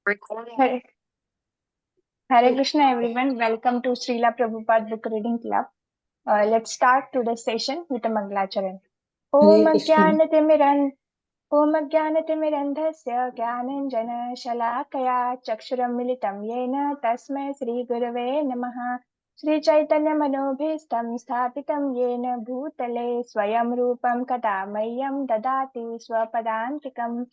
Hare, Hare Krishna everyone, welcome to Srila Prabhupada Book Reading Club. Let's start today's session with a Mangalacharan. Om Hare Krishna. Ajnanatimirandhasya Gyananjana Shalakaya Chakshuram Militam Yena Tasmai Sri Gurave Namaha Sri Chaitanya Manobhistam Sthapitam Yena Bhutale Swayam Rupam Kadamayam Dadati Swapadantikam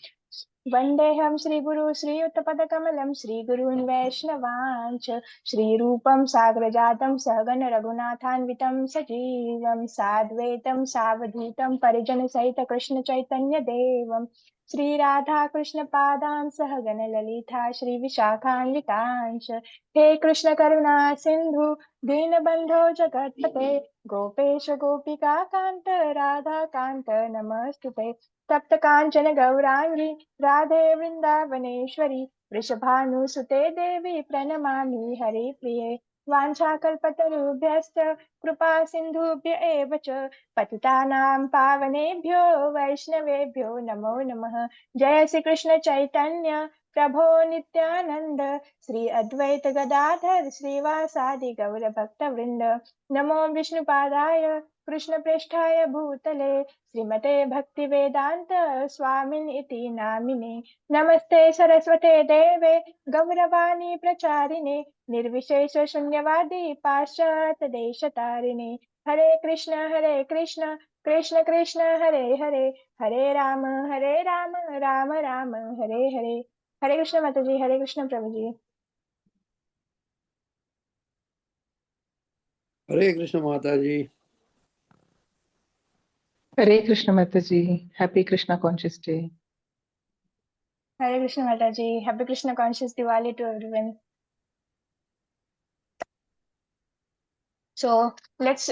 Vandeham Sri Guru Sri Uttapadakamalam Sri Gurun Vaishnavanch Sri Rupam Sagrajatam Sahagana Raghunathanvitam Sajeevam Sadvaitam Savadhutam Parijana Sahita Krishna Chaitanya Devam Sri Radha Krishna Padam Sahagana Lalita Sri Vishakhanvitansh He Krishna Karuna Sindhu Dinabandho Jagatpate Gopesha Gopika Kanta Radha Kanta Namastute तप्त कांचन गौरांगी राधे वृंदावनेश्वरी वृषभानुसुते देवी प्रणमामि हरि प्रिये वाञ्छाकल्पतरुभ्यश्च कृपा सिन्धुभ्य एव च पतितानां पावनेभ्यो वैष्णवेभ्यो नमो नमः जय श्री कृष्ण चैतन्य प्रभो नित्यानंद श्री अद्वैत गदाधर श्रीवासादि गौर भक्त वृंद नमो विष्णुपादाय कृष्ण प्रेष्ठाय भूतले श्रीमते भक्ति वेदांत स्वामिन इति नामिने नमस्ते सरस्वते देवे गौरवाणी प्रचारिणे निर्विशेष शून्यवादी पाश्चात देश तारिणे हरे कृष्ण कृष्ण कृष्ण हरे हरे हरे राम राम राम हरे हरे हरे कृष्ण माता जी हरे कृष्ण प्रभु जी Hare Krishna Mataji. Hare Krishna Mataji. Happy Krishna Conscious Day. Hare Krishna माता जी happy Krishna conscious Diwali to everyone So let's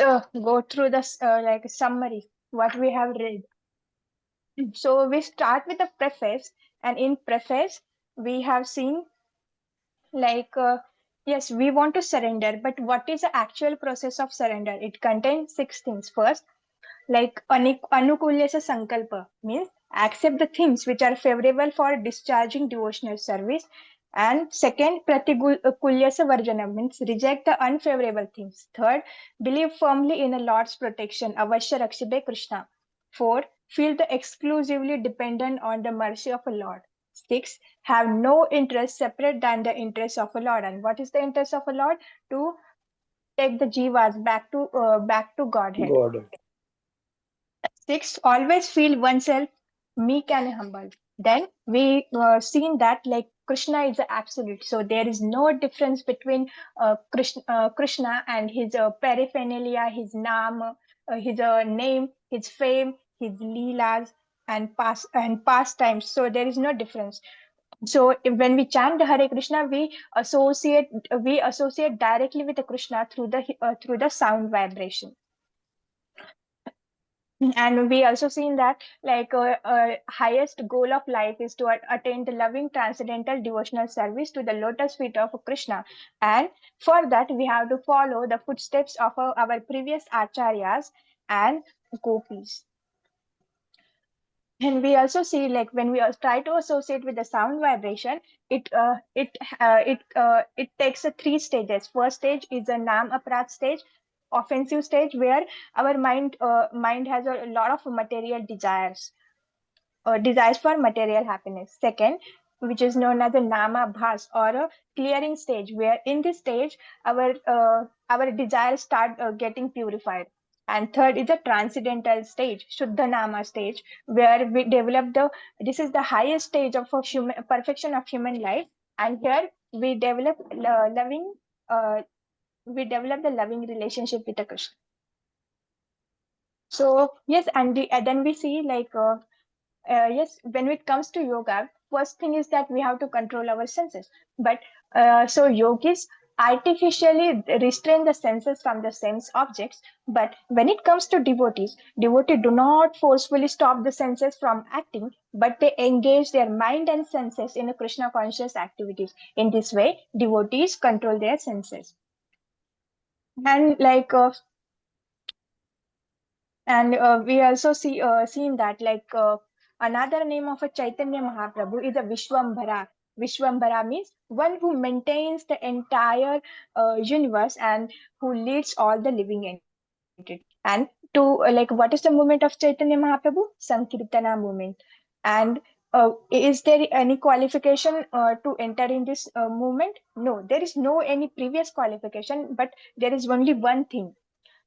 go through this like summary what we have read. So we start with a preface, and in preface we have seen like yes, we want to surrender, but what is the actual process of surrender? It contains 6 things. First, like anukulyasa sankalpa means accept the things which are favorable for discharging devotional service, and second pratikulyasa varjana means reject the unfavorable things. Third, believe firmly in the Lord's protection, avashya rakshibe Krishna. Four, feel the exclusively dependent on the mercy of a Lord. Six, have no interest separate than the interest of a Lord. And what is the interest of a Lord? To take the jivas back to Godhead. God. Six, always feel oneself meek and humble. Then we seen that like Krishna is the absolute, so there is no difference between Krishna and his paraphernalia, his his name, his fame, his leelas and pastimes. So there is no difference. So when we chant the Hare Krishna, we associate directly with the Krishna through the sound vibration. And we also seen that like highest goal of life is to attain the loving transcendental devotional service to the lotus feet of Krishna, and for that we have to follow the footsteps of our previous acharyas and gopis. And we also see like when we try to associate with the sound vibration, it takes 3 stages. First stage is a nam aparat stage, offensive stage, where our mind has a lot of material desires for material happiness. Second, which is known as the nama bhas, or a clearing stage, where in this stage our desires start getting purified. And third is the transcendental stage, shuddha nama stage, where we develop the this is the highest stage of a human perfection of human life. And here we develop loving we develop the loving relationship with the Krishna. So yes, and then we see like yes, when it comes to yoga, first thing is that we have to control our senses. But so yogis artificially restrain the senses from the sense objects. But when it comes to devotees do not forcefully stop the senses from acting, but they engage their mind and senses in a Krishna conscious activities. In this way, devotees control their senses. And like we also seen that like another name of a Chaitanya Mahaprabhu is a Vishwambhara. Vishwambara means one who maintains the entire universe and who leads all the living entities. And to like, what is the movement of Chaitanya Mahaprabhu? Sankirtana movement. And is there any qualification to enter in this movement? No, there is no any previous qualification, but there is only one thing,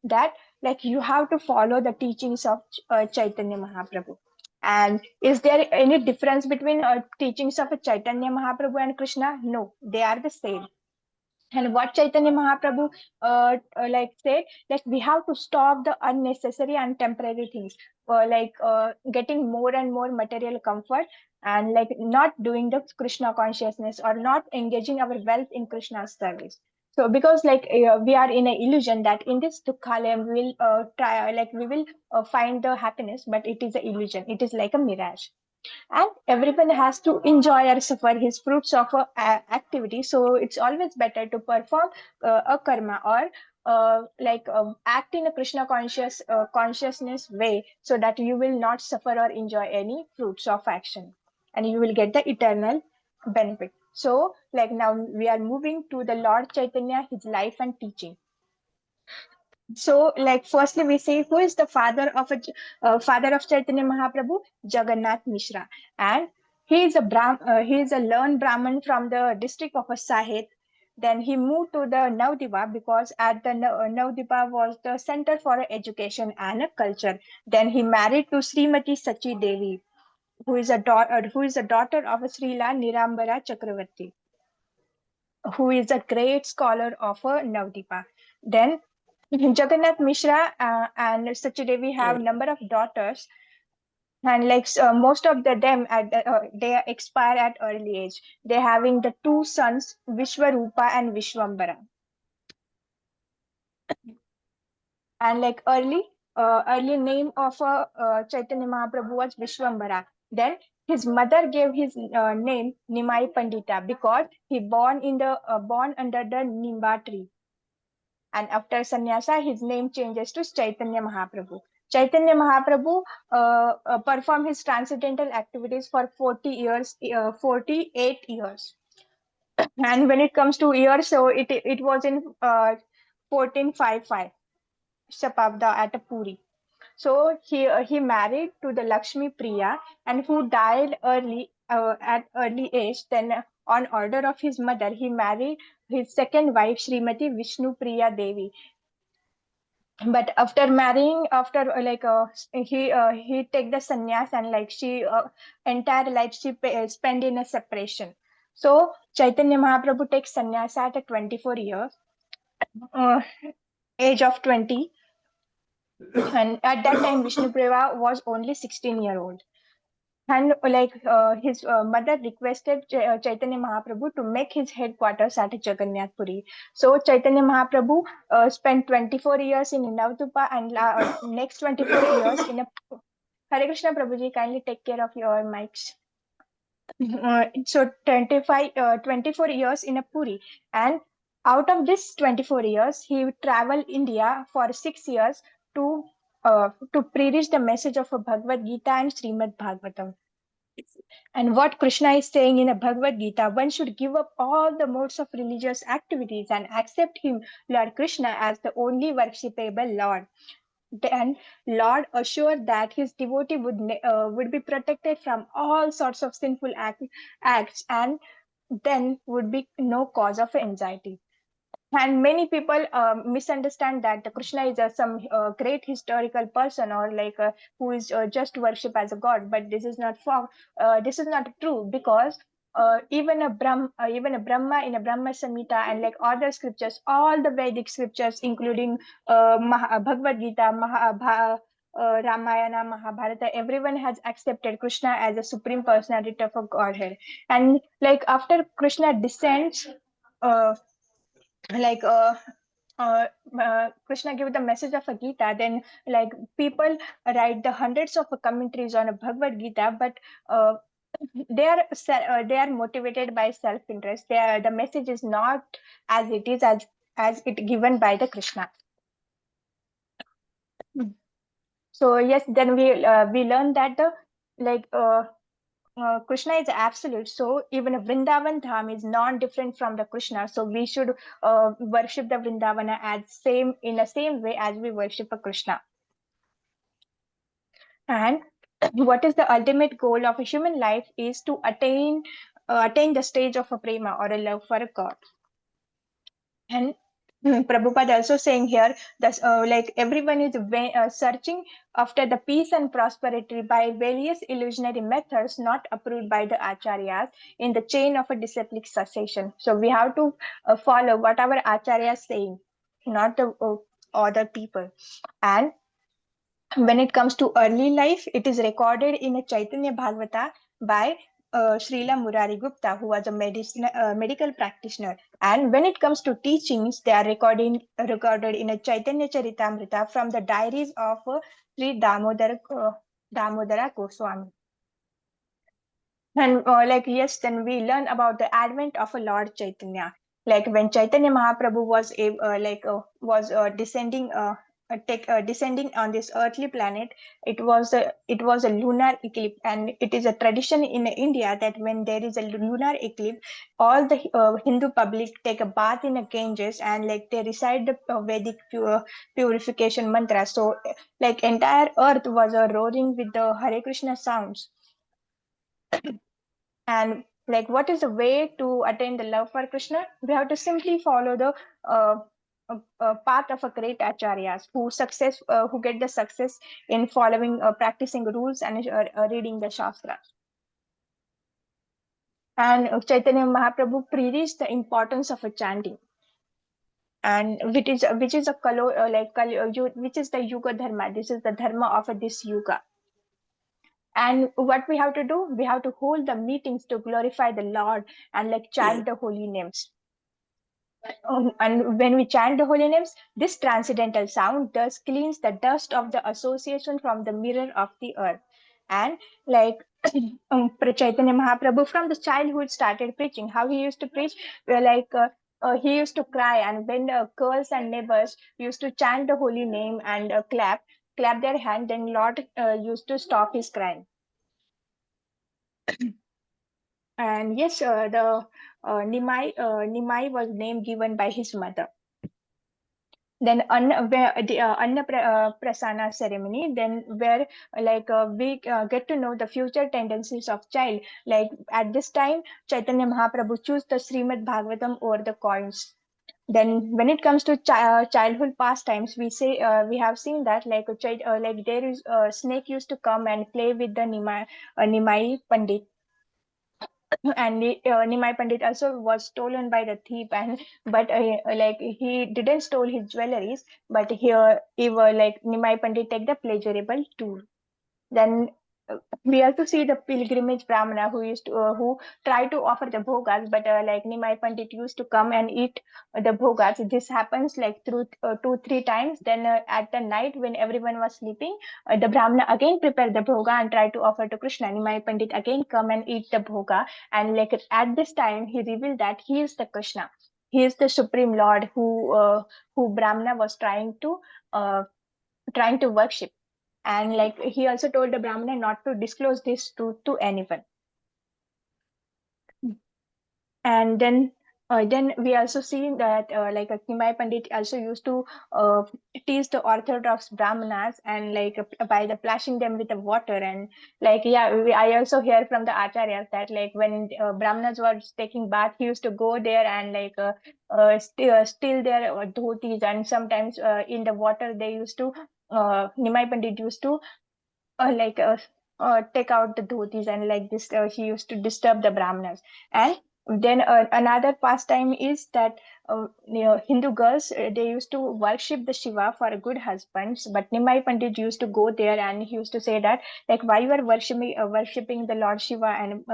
that like you have to follow the teachings of Chaitanya Mahaprabhu. And is there any difference between teachings of Chaitanya Mahaprabhu and Krishna? No, they are the same. And what Chaitanya Mahaprabhu like said, like we have to stop the unnecessary and temporary things, getting more and more material comfort, and like not doing the Krishna consciousness or not engaging our wealth in Krishna's service. So because we are in an illusion that in this Dukhalayam we will try, like we will find the happiness, but it is an illusion. It is like a mirage, and everyone has to enjoy or suffer his fruits of activity. So it's always better to perform a karma, or act in a Krishna consciousness way, so that you will not suffer or enjoy any fruits of action, and you will get the eternal benefit. So like now we are moving to the Lord Chaitanya, his life and teaching. So, like, firstly, we say who is the father of Chaitanya Mahaprabhu? Jagannath Mishra, and he is a learned Brahmin from the district of Sahet. Then he moved to the Navdipa, because at the Navdipa was the center for education and culture. Then he married to Srimati Sachi Devi, who is a daughter of Srila Nirambara Chakravarti, who is a great scholar of Navdipa. Then Jagannath Mishra and Sachidevi have number of daughters, and most of them they expire at early age. They having the two sons, Vishwarupa and Vishwambara. And like early name of Chaitanya Mahaprabhu was Vishwambara. Then his mother gave his name Nimai Pandita, because he born under the Nimba tree. And after sannyasa, his name changes to Chaitanya Mahaprabhu. Chaitanya Mahaprabhu performed his transcendental activities for 40 years, 48 years. And when it comes to years, so it was in 1455, Shatabda at Puri. So he married to the Lakshmi Priya, and who died at early age. Then on order of his mother, he married his second wife, Srimati Vishnu Priya Devi. But after marrying, after he take the sannyas, and like she entire life she spend in a separation. So Chaitanya Mahaprabhu takes sannyas at 24 years, uh, age of 20. And at that time Vishnu Priya was only 16-year-old. And his mother requested Chaitanya Mahaprabhu to make his headquarters at Jagannath Puri. So Chaitanya Mahaprabhu spent 24 years in Navdupa, and next 24 years in a Hare Krishna Prabhuji, kindly take care of your mics. So 24 years in a Puri, and out of this 24 years, he traveled India for 6 years to preach the message of Bhagavad Gita and Srimad Bhagavatam. And what Krishna is saying in the Bhagavad Gita, one should give up all the modes of religious activities and accept him, Lord Krishna, as the only worshipable Lord. And Lord assured that his devotee would be protected from all sorts of sinful acts, and then would be no cause of anxiety. And many people misunderstand that the Krishna is some great historical person, or who is just worshipped as a god. But this is not true, because even a Brahma in a Brahma Samhita, and like other scriptures, all the Vedic scriptures, including Bhagavad Gita, Ramayana, Mahabharata, everyone has accepted Krishna as a supreme personality of a Godhead. And like after Krishna descends, uh, like Krishna gave the message of a Gita, then like people write the hundreds of commentaries on a Bhagavad Gita, but they are motivated by self-interest. The message is not as it is, as it given by the Krishna. So yes, then we learn that the like Krishna is absolute, so even a Vrindavan Dham is non-different from the Krishna. So we should worship the Vrindavana as same in the same way as we worship a Krishna. And what is the ultimate goal of a human life is to attain the stage of a prema or a love for a god. And Prabhupada also saying here that like everyone is searching after the peace and prosperity by various illusionary methods not approved by the acharyas in the chain of a disciplic succession. So we have to follow what our acharya is saying, not the other people. And when it comes to early life, it is recorded in a Chaitanya Bhagavata by Srila Murari Gupta, who was a medical practitioner. And when it comes to teachings, they are recorded in a Chaitanya Charitamrita from the diaries of Sri Damodara Goswami. And like yes, then we learn about the advent of a Lord Chaitanya. Like when Chaitanya Mahaprabhu was descending on this earthly planet, it was a lunar eclipse, and it is a tradition in India that when there is a lunar eclipse, all the Hindu public take a bath in a Ganges and like they recite the Vedic purification mantra. So like entire earth was roaring with the Hare Krishna sounds. And like, what is the way to attain the love for Krishna? We have to simply follow the path of a great acharyas who get the success in following, practicing rules and reading the shastras. And Chaitanya Mahaprabhu preached the importance of a chanting, and which is a which is the yuga dharma. This is the dharma of this yuga. And what we have to do, we have to hold the meetings to glorify the Lord and like chant the holy names. And when we chant the holy names, this transcendental sound does cleans the dust of the association from the mirror of the earth. And like Chaitanya Mahaprabhu from the childhood started preaching. How he used to preach, he used to cry, and when the girls and neighbors used to chant the holy name and clap their hand, then Lord used to stop his crying. And yes, the Nimai was name given by his mother. Then Anna Prasana ceremony, then where we get to know the future tendencies of child. Like at this time, Chaitanya Mahaprabhu choose the Srimad Bhagavatam over the coins. Then when it comes to childhood pastimes, we have seen that like there is a snake used to come and play with the Nimai Pandit, and Nimai Pandit also was stolen by the thief, and but like he didn't stole his jewelries, but here he were like Nimai Pandit take the pleasurable tool. Then we also see the pilgrimage brahmana who try to offer the bhogas, but like Nimai Pandit used to come and eat the bhogas. This happens like through 2 3 times. Then at the night when everyone was sleeping, the brahmana again prepare the bhoga and try to offer to Krishna. Nimai Pandit again come and eat the bhoga, and like at this time he revealed that he is the Krishna. He is the supreme Lord who brahmana was uh, trying to worship. And like he also told the brahmana not to disclose this to anyone. And then we also see that Nimai Pandit also used to uh, tease the orthodox brahmanas, and like by the plashing them with the water. And like I also hear from the acharyas that like when brahmanas were taking bath, he used to go there and steal their dhotis, and sometimes in the water they used to Nimai Pandit used to uh, like uh, take out the dhotis, and like this he used to disturb the brahmanas. And then another pastime is that Hindu girls, they used to worship the Shiva for a good husbands, but Nimai Pandit used to go there and he used to say that like why you are worshipping the Lord Shiva and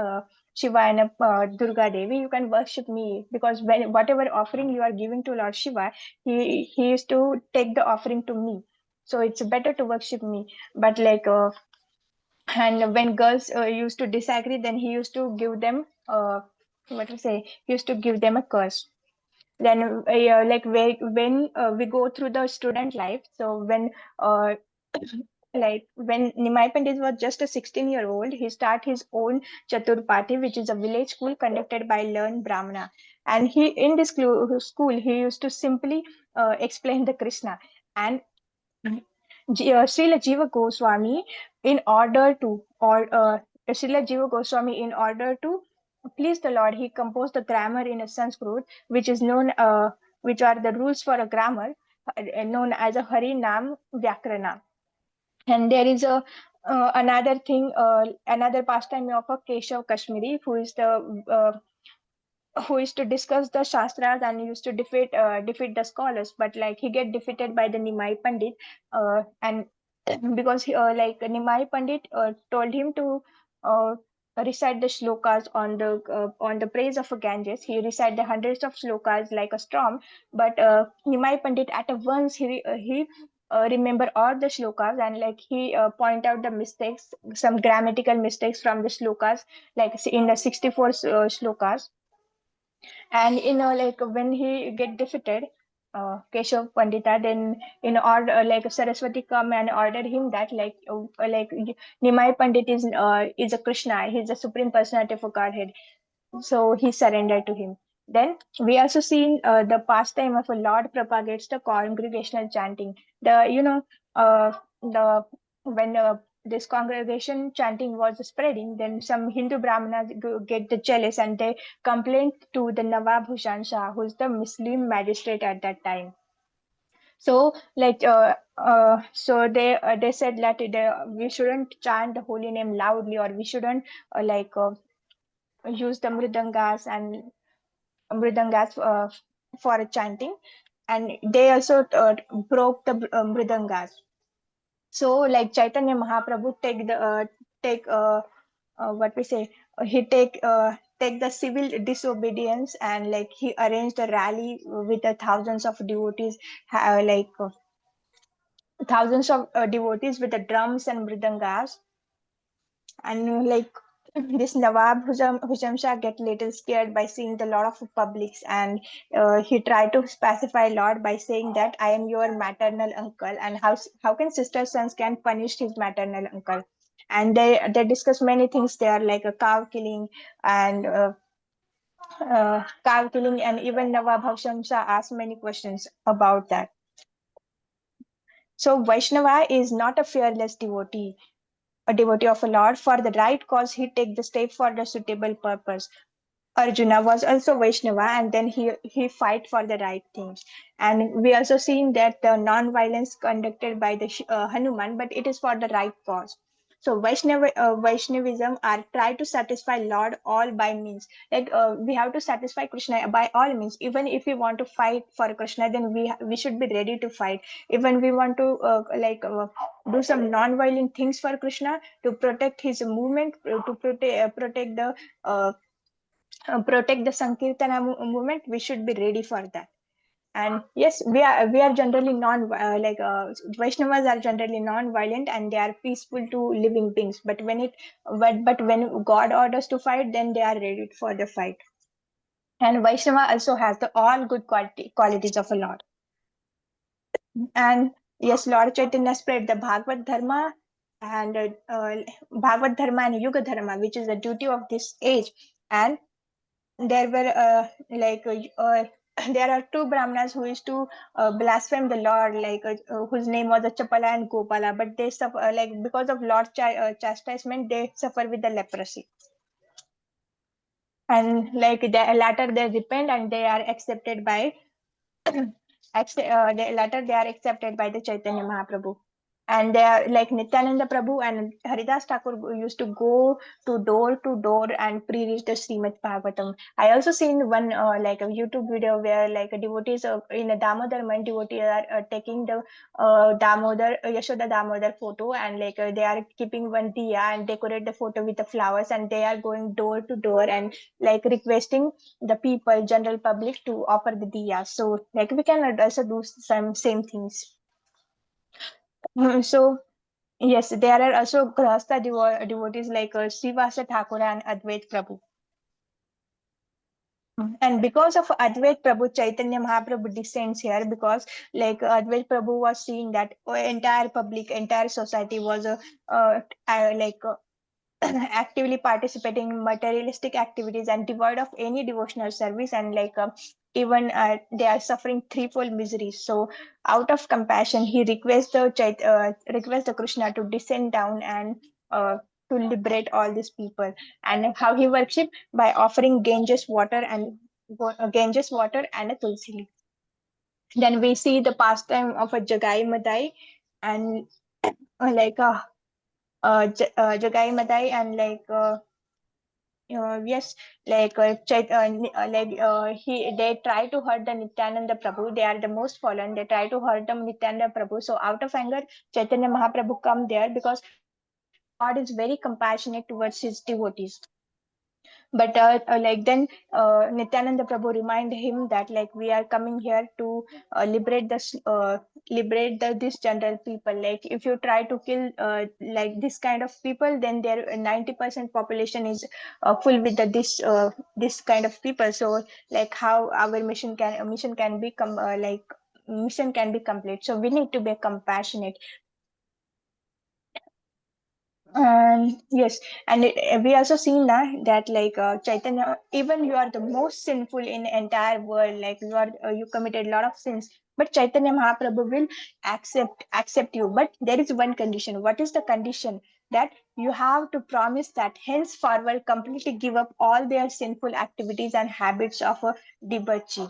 Durga Devi, you can worship me, because when whatever offering you are giving to Lord Shiva, he used to take the offering to me, so it's better to worship me. But and when girls used to disagree, then he used to give them what to say he used to give them a curse. Then when we go through the student life, so when uh, like when Nimai Pandit was just a 16-year-old, he started his own Chatur Party, which is a village school conducted by learned Brahmana. And he in this school he used to simply explain the Krishna. And Srila Jiva Goswami, in order to, or Srila Jiva Goswami, in order to please the Lord, he composed the grammar in a Sanskrit, which is known, which are the rules for a grammar, known as a Hari Nam Vyakarana. And there is a another thing, another pastime of a Keshav Kashmiri, who used to discuss the shastras and used to defeat the scholars, but like he get defeated by the Nimai Pandit, and because like Nimai Pandit told him to uh, recite the shlokas on the praise of a Ganges. He recited the hundreds of shlokas like a storm, but Nimai Pandit at a once he remember all the shlokas, and like he point out the mistakes, some grammatical mistakes from the shlokas, like in the 64 shlokas. And like when he get defeated, Keshav Pandita, then in order like Saraswati come and ordered him that like Nimai Pandit is a Krishna, he's the supreme personality of Godhead, so he surrendered to him. Then we also seen the pastime of a Lord propagates the congregational chanting. The when this congregation chanting was spreading, then some Hindu Brahmanas get the jealous and they complained to the Nawab Hushan Shah, who's the Muslim magistrate at that time. So they said that we shouldn't chant the holy name loudly, or we shouldn't use the mridangas for chanting, and they also broke the mridangas. So like Chaitanya Mahaprabhu take what we say he take the civil disobedience, and like he arranged a rally with the thousands of devotees, thousands of devotees with the drums and mridangas. And like this Nawab Husam Shah get little scared by seeing the lot of publics, and he tried to pacify Lord by saying that I am your maternal uncle, and how can sister sons can punish his maternal uncle. And they discuss many things there, like a and cow killing, and even Nawab Husam Shah asked many questions about that. So Vaishnava is not a fearless devotee, a devotee of a Lord. For the right cause, he take the step for the suitable purpose. Arjuna was also Vaishnava, and then he fight for the right things. And we also seen that the non-violence conducted by the Hanuman, but it is for the right cause. So Vaishnavism are try to satisfy Lord all by means. Like we have to satisfy Krishna by all means. Even if we want to fight for Krishna, then we should be ready to fight. Even we want to do some non-violent things for Krishna to protect his movement, to uh, protect the Sankirtana movement, we should be ready for that. And yes, we are generally non Vaishnavas are generally non-violent, and they are peaceful to living beings. But when God orders to fight, then they are ready for the fight. And Vaishnava also has the all good qualities of a Lord. And yes, Lord Chaitanya spread the Bhagavad Dharma and Bhagavad Dharma and Yuga Dharma, which is the duty of this age. And there were there are two brahmanas who used to blaspheme the Lord, whose name was Chapala and Gopala, but they suffer because of Lord's chastisement, they suffer with the leprosy. And like the latter they repent, and they are accepted by they are accepted by the Chaitanya Mahaprabhu. And they are like Nityananda Prabhu and Haridas Thakur used to go to door and pre-reach the Srimad Bhagavatam. I also seen one like a YouTube video where like devotees in a Damodar month, devotees are taking the Damodar Yashoda Damodar photo, and they are keeping one diya and decorate the photo with the flowers, and they are going door to door and like requesting the people, general public, to offer the diya. So like we can also do some same things. So yes, there are also Grahastha devotees like Srivasa Thakur and Advait Prabhu. And because of Advait Prabhu, Chaitanya Mahaprabhu descends here because like Advait Prabhu was seeing that entire public, entire society was like actively participating in materialistic activities and devoid of any devotional service, and like even they are suffering threefold miseries. So out of compassion he requests the Krishna to descend down and to liberate all these people. And how he worship? By offering Ganges water and a tulsi leaf. Then we see the pastime of a Jagai Madai, and like Jagai Madai, and like yes, like he they try to hurt the Nityananda Prabhu. They are the most fallen. They try to hurt the Nityananda Prabhu. So out of anger, Chaitanya Mahaprabhu come there because Lord is very compassionate towards his devotees. But like then Nityananda Prabhu remind him that like we are coming here to liberate this general people. Like if you try to kill like this kind of people, then their 90% population is full with this kind of people. So like how our mission can become mission can be complete. So we need to be compassionate. And yes, and we also seen that like Chaitanya, even you are the most sinful in the entire world, like you committed a lot of sins, but Chaitanya Mahaprabhu will accept you. But there is one condition. What is the condition? That you have to promise that henceforward completely give up all their sinful activities and habits of a debauchee.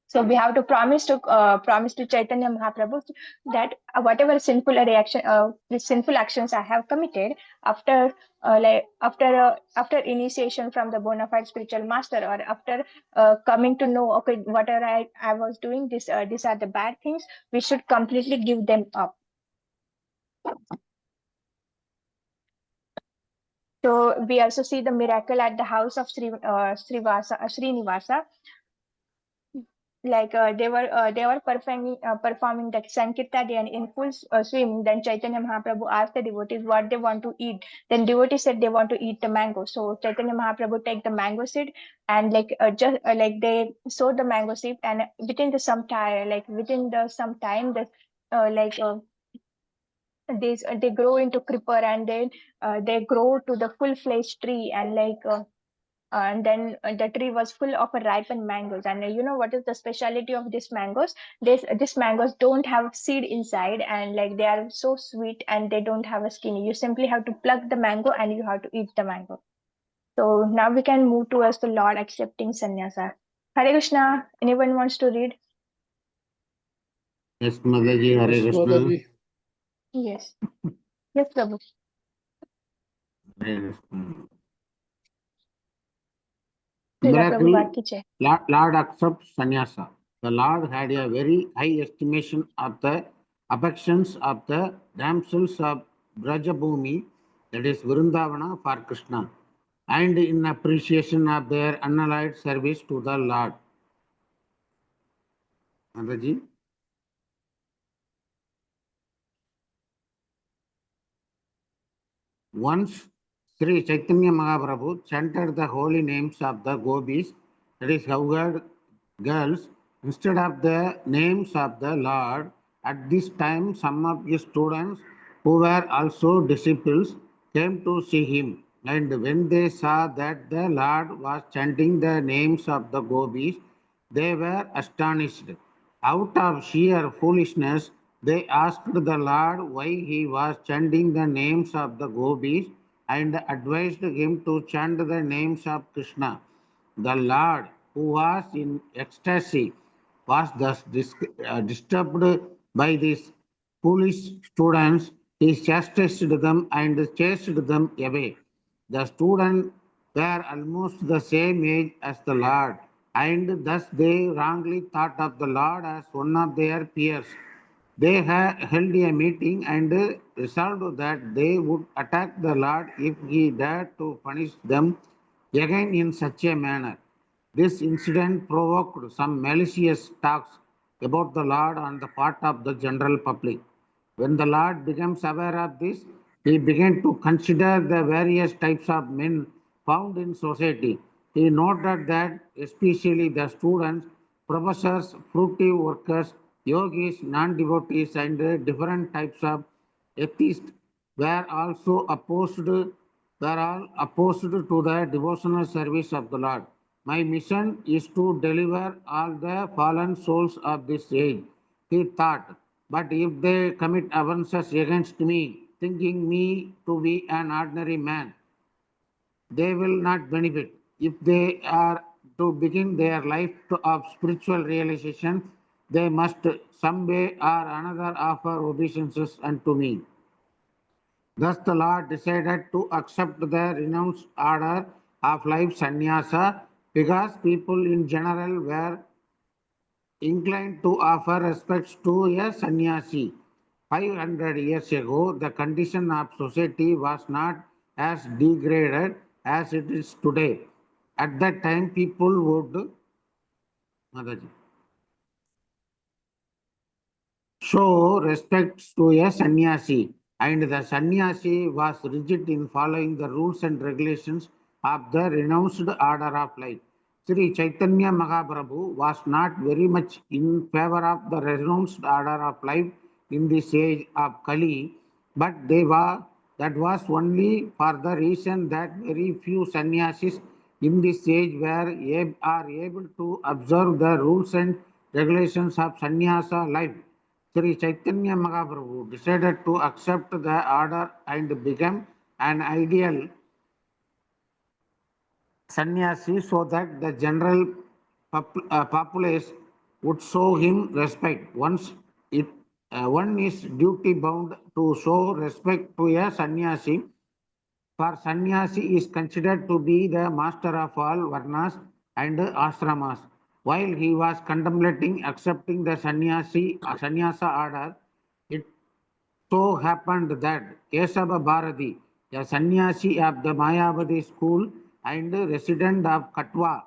So we have to promise to Chaitanya Mahaprabhu that whatever the sinful actions I have committed after after initiation from the bona fide spiritual master, or after coming to know, okay, whatever I was doing, these are the bad things, we should completely give them up. So we also see the miracle at the house of Srinivasa. Like they were performing that Sankirtan in full swing. Then Chaitanya Mahaprabhu asked the devotees what they want to eat. Then devotees said they want to eat the mango. So Chaitanya Mahaprabhu take the mango seed, and like just like they sow the mango seed, and within the some time that like they grow into creeper, and then they grow to the full-fledged tree, and like and then the tree was full of ripened mangoes. And you know what is the specialty of these mangoes? These mangoes don't have seed inside, and like they are so sweet, and they don't have a skin. You simply have to pluck the mango and you have to eat the mango. So now we can move towards the Lord accepting sannyasa. Hare Krishna. Anyone wants to read? Yes, Mataji, Hare Yes, Krishna. Mataji. Yes. Yes, Prabhu. Hare Krishna. Srila Prabhupada Miracle, ki jai. Lord accepts sannyasa. The Lord had a very high estimation of the affections of the damsels of Brajabhumi, that is Vrindavana, for Krishna, and in appreciation of their unalloyed service to the Lord. Mataji. Once Sri Chaitanya Mahaprabhu chanted the holy names of the gopis, that is cowherd girls, instead of the names of the Lord. At this time, some of his students, who were also disciples, came to see him. And when they saw that the Lord was chanting the names of the gopis, they were astonished. Out of sheer foolishness, they asked the Lord why he was chanting the names of the gopis, and advised him to chant the names of Krishna. The Lord, who was in ecstasy, was thus disturbed by these foolish students. He chastised them and chased them away. The students were almost the same age as the Lord, and thus they wrongly thought of the Lord as one of their peers. They held a meeting and resolved that they would attack the Lord if he dared to punish them again in such a manner. This incident provoked some malicious talks about the Lord on the part of the general public. When the Lord becomes aware of this, he began to consider the various types of men found in society. He noted that especially the students, professors, fruitive workers, yogis, non-devotees, and different types of atheists were also all opposed to the devotional service of the Lord. My mission is to deliver all the fallen souls of this age, he thought. But if they commit offenses against me, thinking me to be an ordinary man, they will not benefit. If they are to begin their life of spiritual realization, they must some way or another offer obeisances unto me. Thus the Lord decided to accept the renounced order of life sannyasa because people in general were inclined to offer respects to a sannyasi. 500 years ago, the condition of society was not as degraded as it is today. At that time, people would Mataji, show respect to a sannyasi, and the sannyasi was rigid in following the rules and regulations of the renounced order of life. Sri Chaitanya Mahaprabhu was not very much in favor of the renounced order of life in this age of Kali, but that was only for the reason that very few sannyasis in this age are able to observe the rules and regulations of sannyasa life. Sri Chaitanya Mahaprabhu decided to accept the order and become an ideal sannyasi so that the general populace would show him respect. One is duty bound to show respect to a sannyasi, for sannyasi is considered to be the master of all varnas and ashramas. While he was contemplating accepting the sannyasa order, it so happened that Kesava Bharati, a sannyasi of the Mayavadi school and resident of Katwa,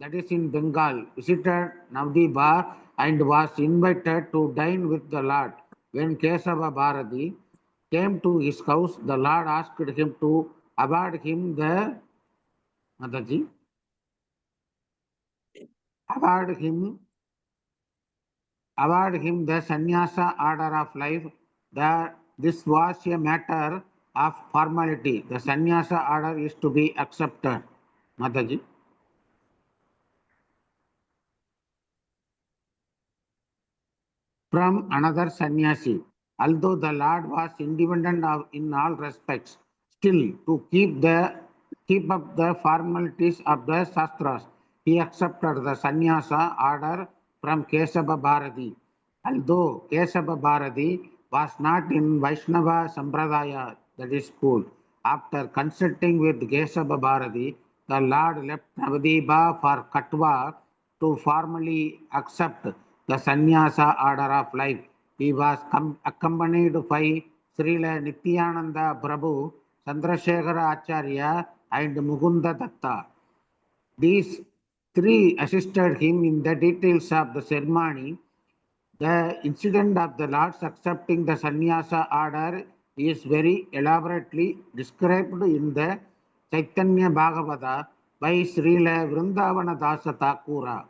that is in Bengal, visited Navdeep and was invited to dine with the Lord. When Kesava Bharati came to his house, the Lord asked him to award him the Mataji, award him the sannyasa order of life. This was a matter of formality. The sannyasa order is to be accepted. Mataji. From another sannyasi. Although the Lord was independent in all respects, still to keep up the formalities of the Shastras, he accepted the sannyasa order from Kesava Bharati. Although Kesava Bharati was not in Vaishnava Sampradaya, that is school, after consulting with Kesava Bharati, the Lord left Navadvipa for Katwa to formally accept the sannyasa order of life. He was accompanied by Srila Nityananda Prabhu, Chandrasekhara Acharya, and Mukunda Datta. These three assisted him in the details of the ceremony. The incident of the Lord's accepting the sannyasa order is very elaborately described in the Chaitanya Bhagavata by Srila Vrindavana Dasa Thakura.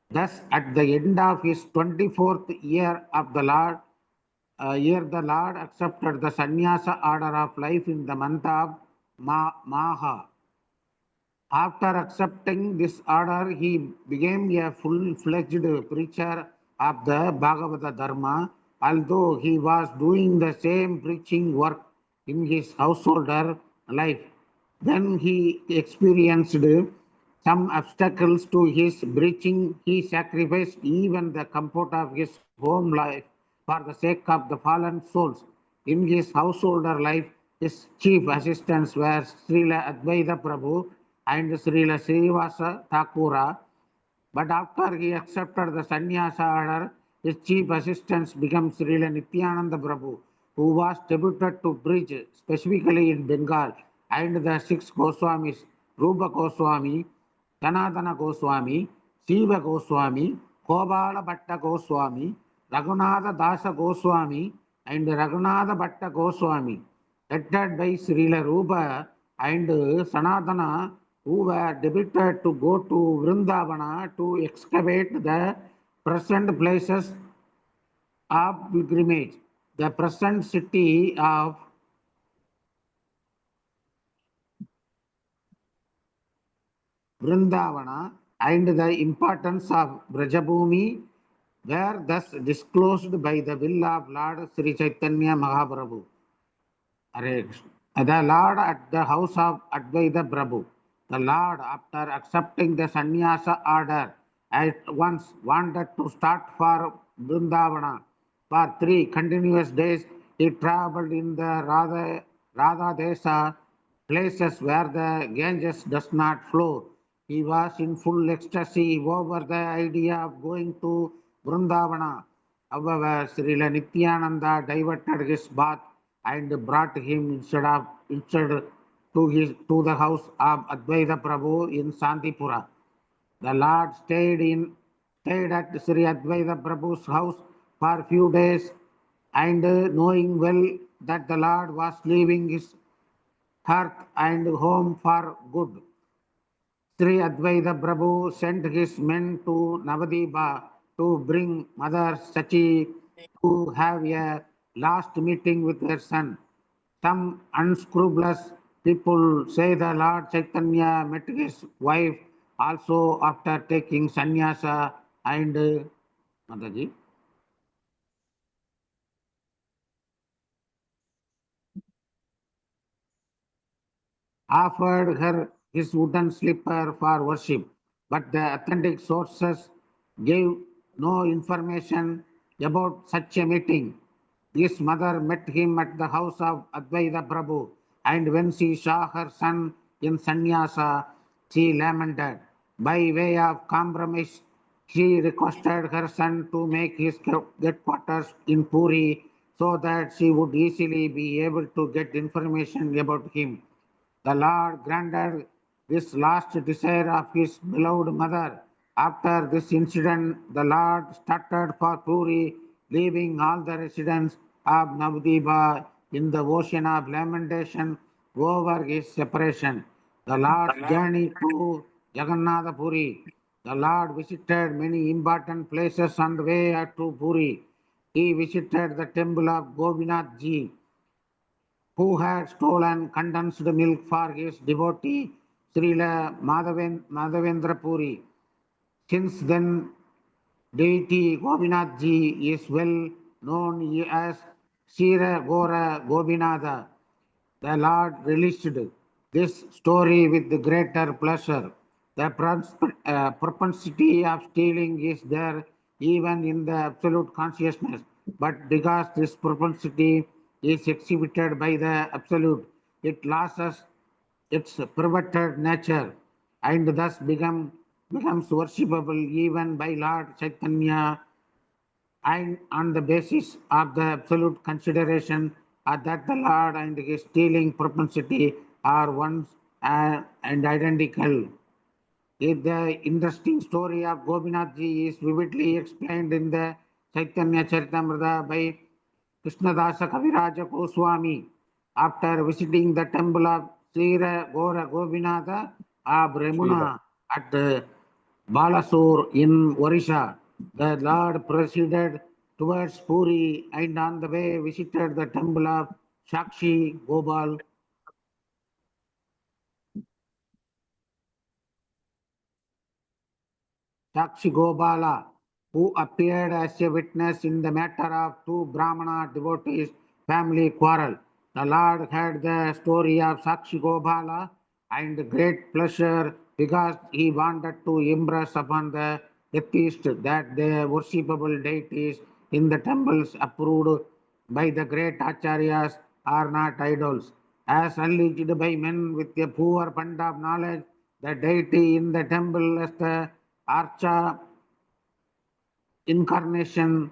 Thus, at the end of his 24th year of the the Lord accepted the sannyasa order of life in the month of Maha. After accepting this order, he became a full-fledged preacher of the Bhagavata Dharma, although he was doing the same preaching work in his householder life. When he experienced some obstacles to his preaching, he sacrificed even the comfort of his home life for the sake of the fallen souls. In his householder life, his chief assistants were Srila Advaita Prabhu and Srila Srivasa Thakura. But after he accepted the sannyasa order, his chief assistants became Srila Nityananda Prabhu, who was deputed to preach specifically in Bengal, and the six Goswamis, Rupa Goswami, Sanatana Goswami, Shiva Goswami, Kobala Bhatta Goswami, Raghunatha Dasa Goswami, and Raghunatha Bhatta Goswami, headed by Srila Rupa and Sanatana who were deputed to go to Vrindavana to excavate the present places of pilgrimage. The present city of Vrindavana and the importance of Brajabhumi were thus disclosed by the will of Lord Sri Chaitanya Mahaprabhu. Hare Krishna. The Lord at the house of Advaita Prabhu. The Lord, after accepting the sannyasa order, at once wanted to start for Vrindavana. For 3 continuous days, he traveled in the Radha Desa, places where the Ganges does not flow. He was in full ecstasy over the idea of going to Vrindavana. However, Srila Nityananda diverted his path and brought him instead to the house of Advaita Prabhu in Santipura. The Lord stayed at Sri Advaita Prabhu's house for a few days, and knowing well that the Lord was leaving his hearth and home for good, Sri Advaita Prabhu sent his men to Navadvipa to bring Mother Sachi to have a last meeting with her son. Some unscrupulous people say the Lord Chaitanya met his wife also after taking sannyasa and Mataji. Offered her his wooden slipper for worship, but the authentic sources gave no information about such a meeting. His mother met him at the house of Advaita Prabhu, and when she saw her son in sannyasa, she lamented. By way of compromise, she requested her son to make his headquarters in Puri so that she would easily be able to get information about him. The Lord granted this last desire of his beloved mother. After this incident, the Lord started for Puri, leaving all the residents of Navadvipa in the ocean of lamentation over his separation. The Lord's journey to Jagannath Puri. The Lord visited many important places on the way to Puri. He visited the temple of Gobinath Ji, who had stolen condensed milk for his devotee Srila Madhavendra Puri. Since then, deity Gobinath Ji is well known as Shira Gora Gobinatha. The Lord relished this story with greater pleasure. The propensity of stealing is there even in the absolute consciousness, but because this propensity is exhibited by the absolute, it loses its perverted nature and thus becomes worshipable even by Lord Chaitanya, and on the basis of the absolute consideration that the Lord and his stealing propensity are one and identical. The interesting story of Gobinathji is vividly explained in the Chaitanya Charitamrita by Krishnadasa Kaviraja Goswami. After visiting the temple of Srira Gora Gobinatha of Remuna at Balasur in Orissa, the Lord proceeded towards Puri and on the way visited the temple of Shakshi Gopal. Sakshi Gopala, who appeared as a witness in the matter of two Brahmana devotees' family quarrel. The Lord heard the story of Sakshi Gopala and great pleasure because he wanted to impress upon the atheists that the worshipable deities in the temples approved by the great acharyas are not idols. As alleged by men with a poor fund of knowledge, the deity in the temple is the Archa incarnation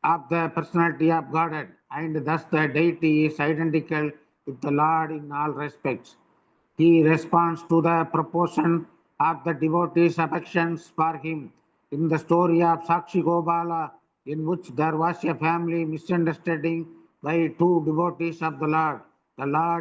of the personality of Godhead, and thus the deity is identical with the Lord in all respects. He responds to the proportion of the devotee's affections for him. In the story of Sakshi Gopala, in which there was a family misunderstanding by two devotees of the Lord,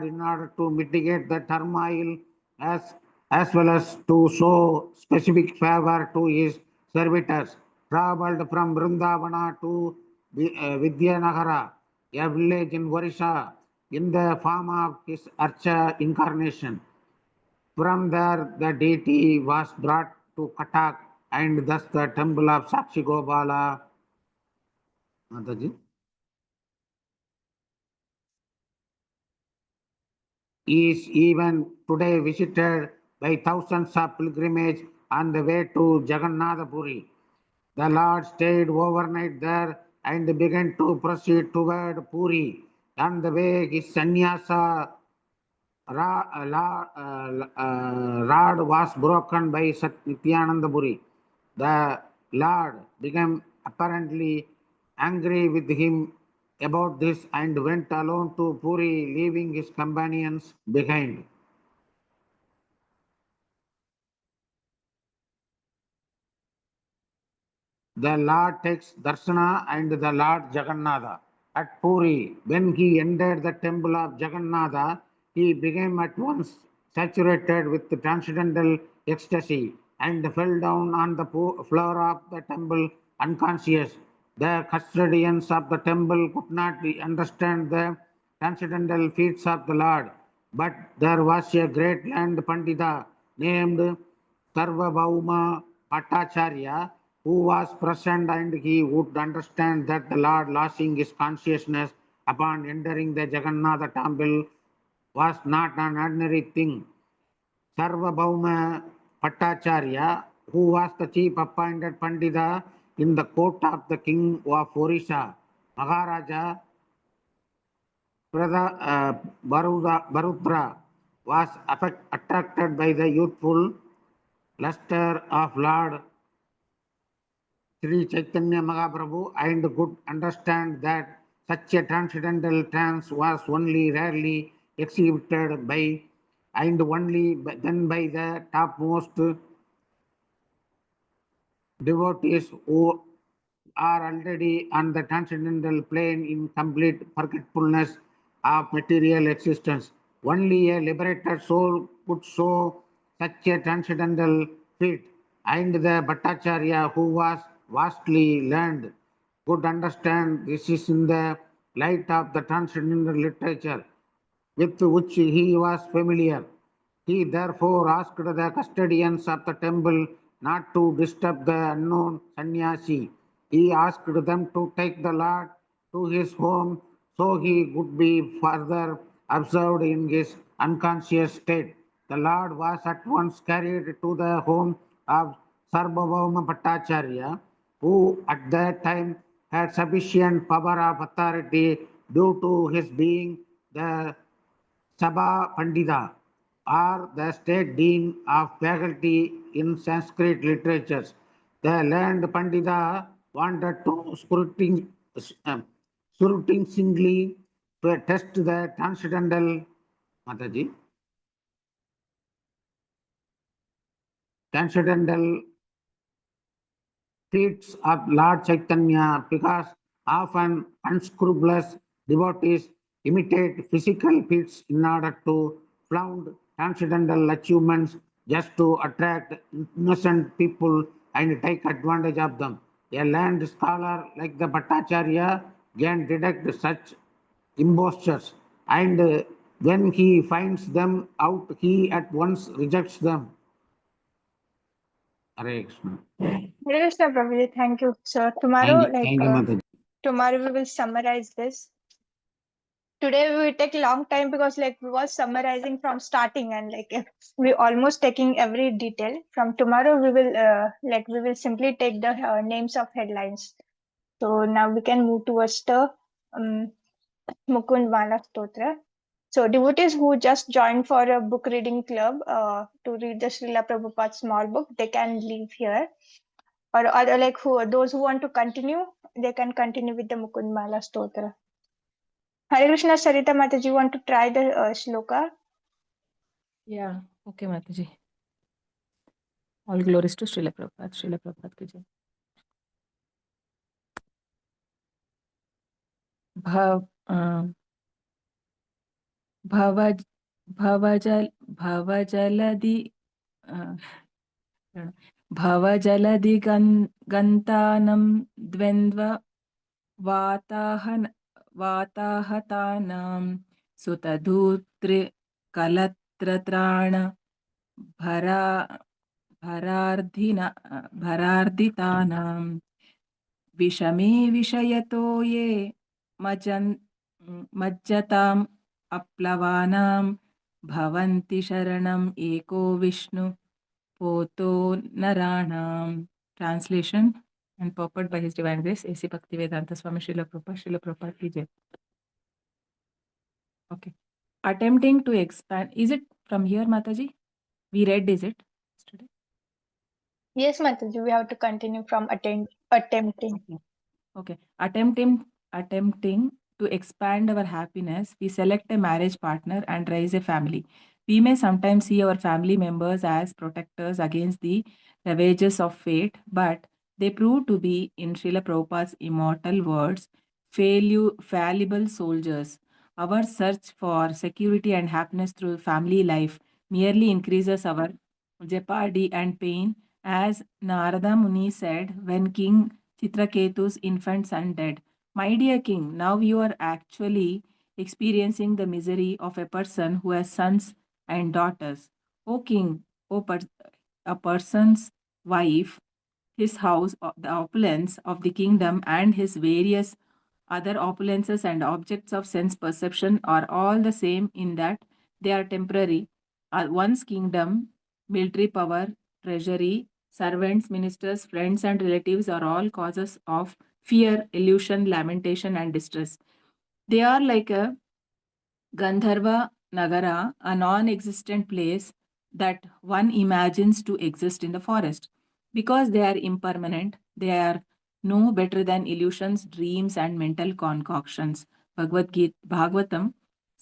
in order to mitigate the turmoil, as as well as to show specific favor to his servitors, traveled from Vrindavana to Vidyanagara, a village in Orissa, in the form of his Archa incarnation. From there, the deity was brought to Katak, and thus the temple of Sakshi Gopala Mataji is even today visited by thousands of pilgrims on the way to Jagannath Puri. The Lord stayed overnight there and began to proceed toward Puri. On the way, his sannyasa rod was broken by Nityananda Puri. The Lord became apparently angry with him about this and went alone to Puri, leaving his companions behind. The Lord takes Darshana and the Lord Jagannatha at Puri. When he entered the temple of Jagannatha, he became at once saturated with transcendental ecstasy and fell down on the floor of the temple unconscious. The custodians of the temple could not understand the transcendental feats of the Lord, but there was a great land Pandita named Sarvabhauma Bhattacharya, who was present, and he would understand that the Lord losing his consciousness upon entering the Jagannatha temple was not an ordinary thing. Sarvabhauma Bhattacharya, who was the chief appointed Pandita in the court of the king of Orissa, Maharaja Barudra, was attracted by the youthful luster of Lord Sri Chaitanya Mahaprabhu and could understand that such a transcendental trance was only rarely exhibited by and only then by the topmost devotees who are already on the transcendental plane in complete forgetfulness of material existence. Only a liberated soul could show such a transcendental feat, and the Bhattacharya, who was vastly learned, could understand this is in the light of the transcendental literature with which he was familiar. He therefore asked the custodians of the temple not to disturb the unknown sannyasi. He asked them to take the Lord to his home so he could be further observed in his unconscious state. The Lord was at once carried to the home of Sarvabhauma Bhattacharya, who at that time had sufficient power of authority due to his being the Sabha Pandita, or the state dean of faculty in Sanskrit literatures. The learned Pandita wanted to scrutinizingly to test the transcendental Mataji, transcendental feats of Lord Chaitanya because often unscrupulous devotees imitate physical feats in order to flaunt transcendental achievements just to attract innocent people and take advantage of them. A learned scholar like the Bhattacharya can detect such impostures, and when he finds them out, he at once rejects them. Hare Krishna. Hare Krishna, Prabhuji. Thank you. So tomorrow, Thank you, Mataji. tomorrow we will summarize this. Today we will take a long time because we was summarizing from starting and we almost taking every detail. From tomorrow we will we will simply take the names of headlines. So now we can move towards the um, Mukund Mala Stotra. So devotees who just joined for a book reading club to read the Srila Prabhupada's small book, they can leave here. Or other those who want to continue, they can continue with the Mukund Mala Stotra. Hare Krishna, Sarita Mataji, you want to try the shloka? Yeah, okay, Mataji. All glories to Srila Prabhupada. Srila Prabhupada ki jai. भाव भावज भावजल भावजलदि भवजलदिगन्तानं द्वन्द्व वाताहतानां सुतधूत्रिकलत्रत्राण भरा भरार्दितानां विषमे विषयतो ये मज्जताम् अप्लवानां भवन्ति शरणम् एको Vishnu पोतो नराणां. Translation and purport by His Divine Grace A.C. Bhaktivedanta Swami Srila Prabhupada ki jai. Okay. Attempting to expand. Is it from here, Mataji? We read, is it? Yesterday? Yes, Mataji, we have to continue from attempting. Okay. Attempting to expand our happiness, we select a marriage partner and raise a family. We may sometimes see our family members as protectors against the ravages of fate, but they prove to be, in Srila Prabhupada's immortal words, fallible soldiers. Our search for security and happiness through family life merely increases our jeopardy and pain, as Narada Muni said when King Chitraketu's infant son dead. My dear king, now you are actually experiencing the misery of a person who has sons and daughters. O king, a person's wife, his house, the opulence of the kingdom, and his various other opulences and objects of sense perception are all the same in that they are temporary. One's kingdom, military power, treasury, servants, ministers, friends, and relatives are all causes of fear, illusion, lamentation, and distress. They are like a Gandharva Nagara, a non existent place that one imagines to exist in the forest. Because they are impermanent, they are no better than illusions, dreams, and mental concoctions. Bhagavatam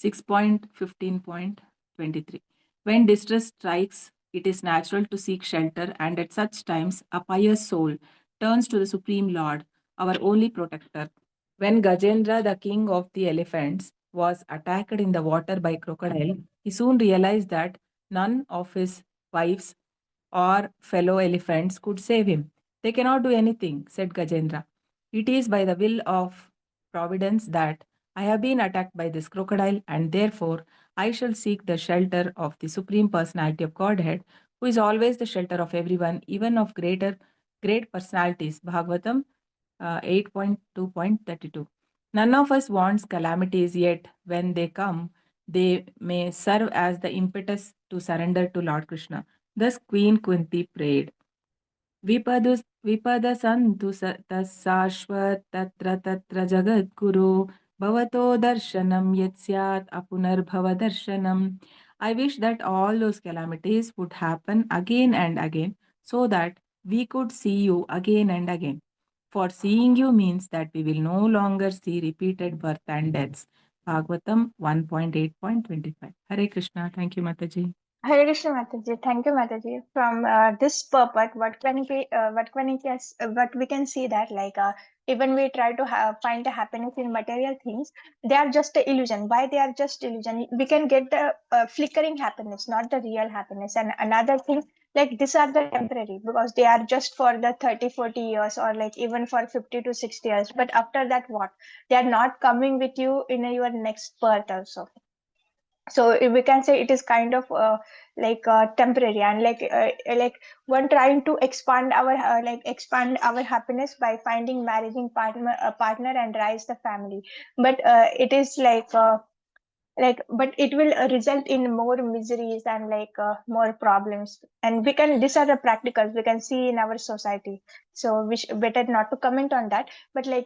6.15.23. When distress strikes, it is natural to seek shelter, and at such times, a pious soul turns to the Supreme Lord, our only protector. When Gajendra, the king of the elephants, was attacked in the water by crocodile, he soon realized that none of his wives or fellow elephants could save him. They cannot do anything, said Gajendra. It is by the will of Providence that I have been attacked by this crocodile, and therefore I shall seek the shelter of the Supreme Personality of Godhead, who is always the shelter of everyone, even of great personalities. Bhagavatam 8.2.32. None of us wants calamities, yet when they come, they may serve as the impetus to surrender to Lord Krishna. Thus Queen Kunti prayed. विपदसन्तु तस्शाश्वतत्र तत्र जगद्गुरो भवतो darshanam यत् स्यात् अपुनर्भवदर्शनम्. I wish that all those calamities would happen again and again so that we could see you again and again. For seeing you means that we will no longer see repeated birth and deaths. Bhagavatam 1.8.25. Hare Krishna. Thank you, Mataji. Hare Krishna Mataji, thank you Mataji. From this purport, what we can see that even we try to find the happiness in material things, they are just a illusion. Why they are just illusion? We can get the flickering happiness, not the real happiness. And another thing, like these are the temporary because they are just for the 30, 40 years or like even for 50 to 60 years. But after that, what? They are not coming with you in your next birth also. So we can say it is kind of temporary, and like one trying to expand our happiness by finding marrying partner and raise the family, but it is but it will result in more miseries and more problems. And we can, these are the practicals we can see in our society, so we better not to comment on that. But we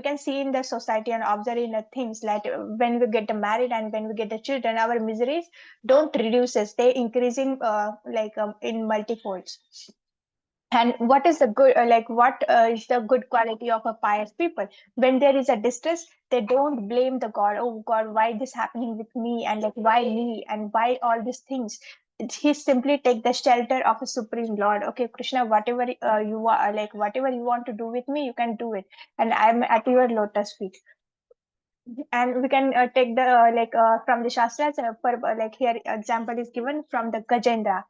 can see in the society and observe in the things like when we get married and when we get the children, our miseries don't reduces, they increasing in multifolds. And what is the good what is the good quality of a pious people? When there is a distress, they don't blame the god. Oh god, why this happening with me, and like why me, and why all these things. He simply take the shelter of a supreme lord. Okay Krishna, whatever you are, whatever you want to do with me, you can do it, and I'm at your lotus feet. And we can take the from the shastras, like here example is given from the Gajendra.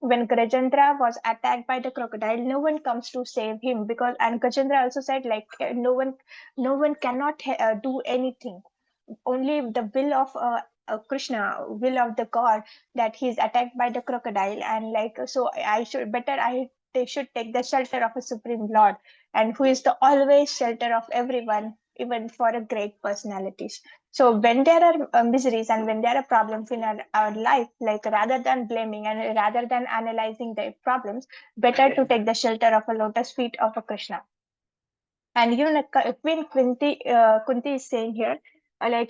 when Gajendra was attacked by the crocodile, no one comes to save him, because and Gajendra also said no one cannot do anything. Only the will of Krishna, will of the God, that he's attacked by the crocodile, and so I should better I they should take the shelter of a supreme Lord, and who is the always shelter of everyone, even for a great personalities. So when there are miseries and when there are problems in our life, rather than blaming and rather than analyzing the problems, better to take the shelter of a lotus feet of a Krishna. And Queen Kunti is saying here,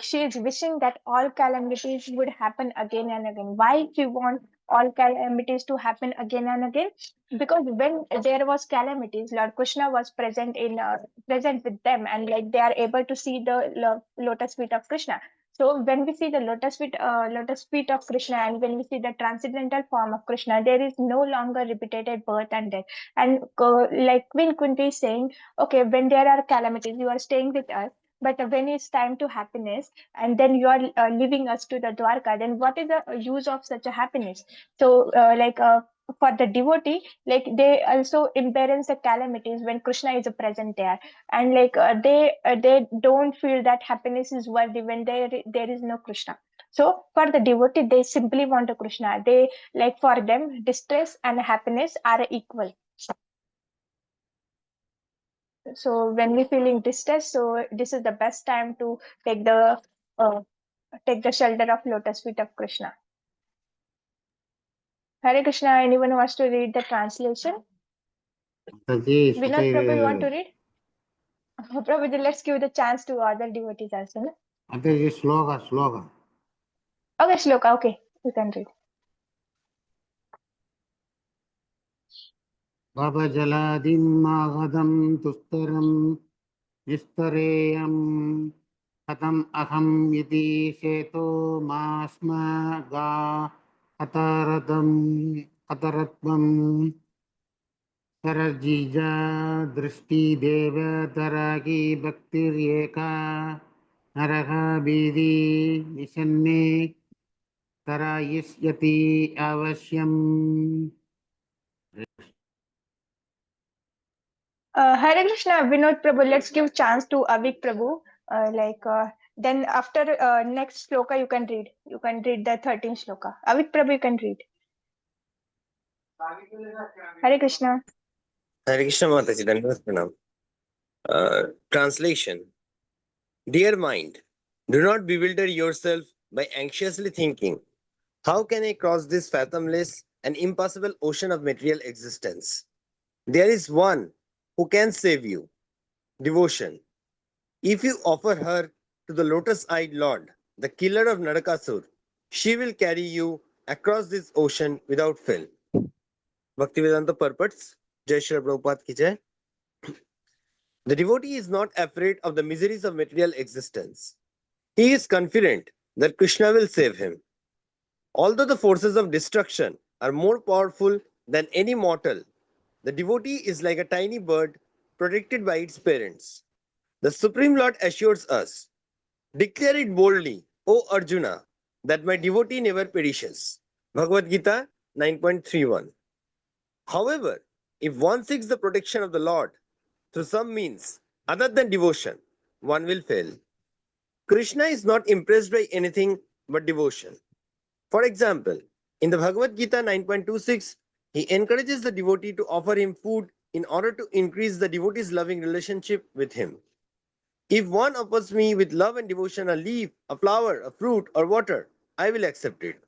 she is wishing that all calamities would happen again and again. Why she want all calamities to happen again and again? Because when there was calamities, Lord Krishna was present with them, and they are able to see the lotus feet of Krishna. So when we see the lotus feet of Krishna, and when we see the transcendental form of Krishna, there is no longer repeated birth and death. And like Queen Kunti is saying, okay, when there are calamities, you are staying with us, but when it's time to happiness, and then you are leaving us to the Dwarka, then what is the use of such a happiness? So for the devotee, they also experience the calamities when Krishna is present there, and they don't feel that happiness is worthy when there is no Krishna. So for the devotee, they simply want a Krishna. They, for them, distress and happiness are equal. So when we feeling distressed, so this is the best time to take the uh, shelter of lotus feet of Krishna. Hare Krishna. Anyone wants to read the translation? Mataji, Vinod Prabhu, you want to read? Prabhuji, let's give the chance to other devotees also. No? Mataji, sloga. Okay, Shloka. Okay, you can read. Babajaladim magadam tustaram nisthareyam katam aham iti seto masma ga kataratvam सरजीजा दृष्टि देव तरगी भक्तिर्येका नरः बीदी निशन्ने तरायिष्यति अवश्यम्. Hare Krishna, Vinod Prabhu. Let's give chance to Avik Prabhu. Then after next shloka, you can read. You can read the 13th shloka. Avik Prabhu, you can read. Hare Krishna. Hare Krishna Mataji, Dandavat Pranam. Translation. Dear mind, do not bewilder yourself by anxiously thinking, how can I cross this fathomless and impossible ocean of material existence? There is one who can save you. Devotion. If you offer her to the lotus-eyed Lord, the killer of Narakasur, she will carry you across this ocean without fail. Bhaktivedanta purports. Jai Shri Prabhupada ki jai. The devotee is not afraid of the miseries of material existence. He is confident that Krishna will save him. Although the forces of destruction are more powerful than any mortal, the devotee is like a tiny bird protected by its parents. The Supreme Lord assures us, declare it boldly, O Arjuna, that my devotee never perishes. Bhagavad Gita 9.31. However, if one seeks the protection of the Lord through some means other than devotion, one will fail. Krishna is not impressed by anything but devotion. For example, in the Bhagavad Gita 9.26, he encourages the devotee to offer him food in order to increase the devotee's loving relationship with him. If one offers me with love and devotion a leaf, a flower, a fruit, or water, I will accept it.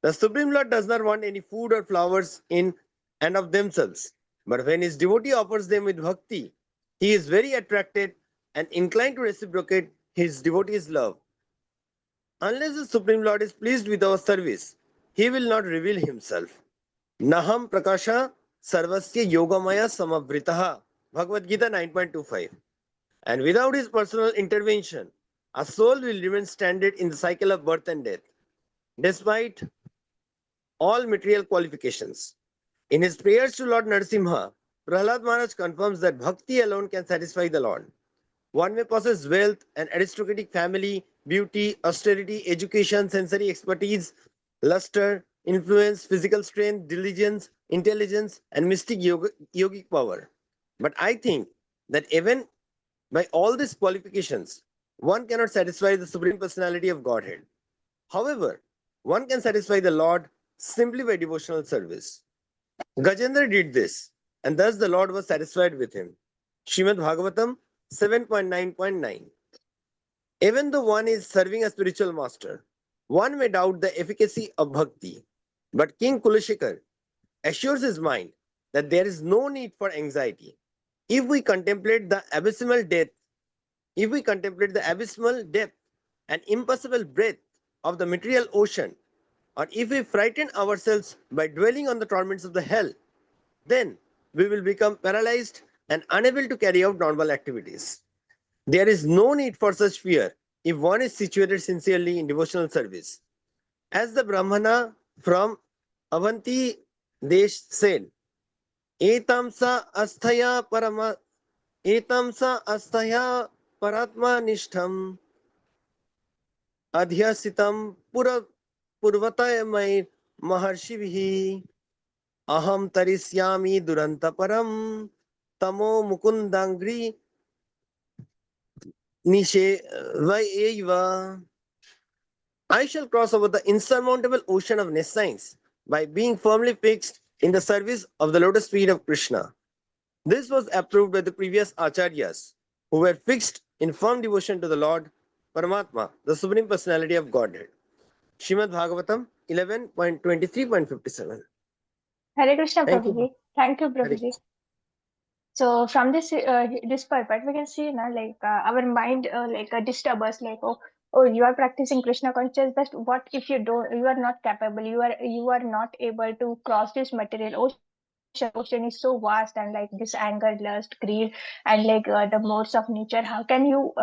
The Supreme Lord does not want any food or flowers in and of themselves, but when his devotee offers them with bhakti, he is very attracted and inclined to reciprocate his devotee's love. Unless the Supreme Lord is pleased with our service, he will not reveal himself. Naham prakasha sarvasya yogamaya samavritaha. Bhagavad Gita 9.25. And without his personal intervention, a soul will remain stranded in the cycle of birth and death, despite all material qualifications. In his prayers to Lord Narasimha, Prahlad Maharaj confirms that bhakti alone can satisfy the Lord. One may possess wealth, an aristocratic family, beauty, austerity, education, sensory expertise, luster, influence, physical strength, diligence, intelligence, and mystic yogic power. But I think that even by all these qualifications, one cannot satisfy the Supreme Personality of Godhead. However, one can satisfy the Lord simply by devotional service. Gajendra did this, and thus the Lord was satisfied with him. Srimad Bhagavatam 7.9.9. Even though one is serving a spiritual master, one may doubt the efficacy of bhakti. But King Kulashekar assures his mind that there is no need for anxiety. If we contemplate the abysmal depth, if we contemplate the abysmal depth and impossible breadth of the material ocean, or if we frighten ourselves by dwelling on the torments of the hell, then we will become paralyzed and unable to carry out normal activities. There is no need for such fear if one is situated sincerely in devotional service. As the Brahmana from Avanti Desh said, Etamsa asthaya parama Etamsa asthaya paratma nishtam adhyasitam purvatayamai maharshivihi aham tarisyami durantaparam tamo mukundangri nishe vayeva. I shall cross over the insurmountable ocean of nescience by being firmly fixed in the service of the lotus feet of Krishna. This was approved by the previous acharyas, who were fixed in firm devotion to the Lord Paramatma, the Supreme Personality of Godhead. Shrimad Bhagavatam 11.23.57. Hare Krishna, Thank you. Prabhuji. Thank you, Hare Prabhuji. So from this purport, we can see now our mind disturb us oh, you are practicing Krishna consciousness, but what if you are not capable, you are not able to cross this material ocean. Ocean is so vast, and like this anger, lust, greed, and the modes of nature. How can you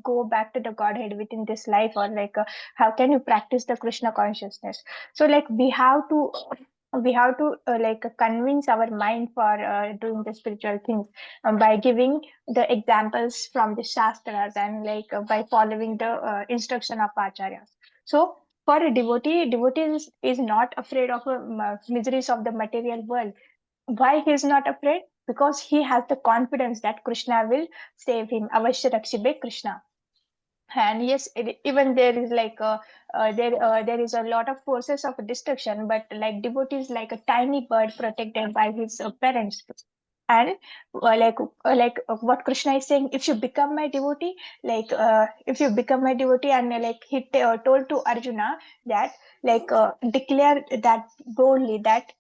go back to the Godhead within this life, or how can you practice the Krishna consciousness? So we have to convince our mind for doing the spiritual things, by giving the examples from the shastras, and by following the instruction of acharyas. So for a devotee is not afraid of miseries of the material world. Why he is not afraid? Because he has the confidence that Krishna will save him. Avashya rakshibe Krishna. And yes, even there is there is a lot of forces of destruction, but like devotee is like a tiny bird protected by his parents. And what Krishna is saying, if you become my devotee, if you become my devotee, and he told to Arjuna that declare that boldly, that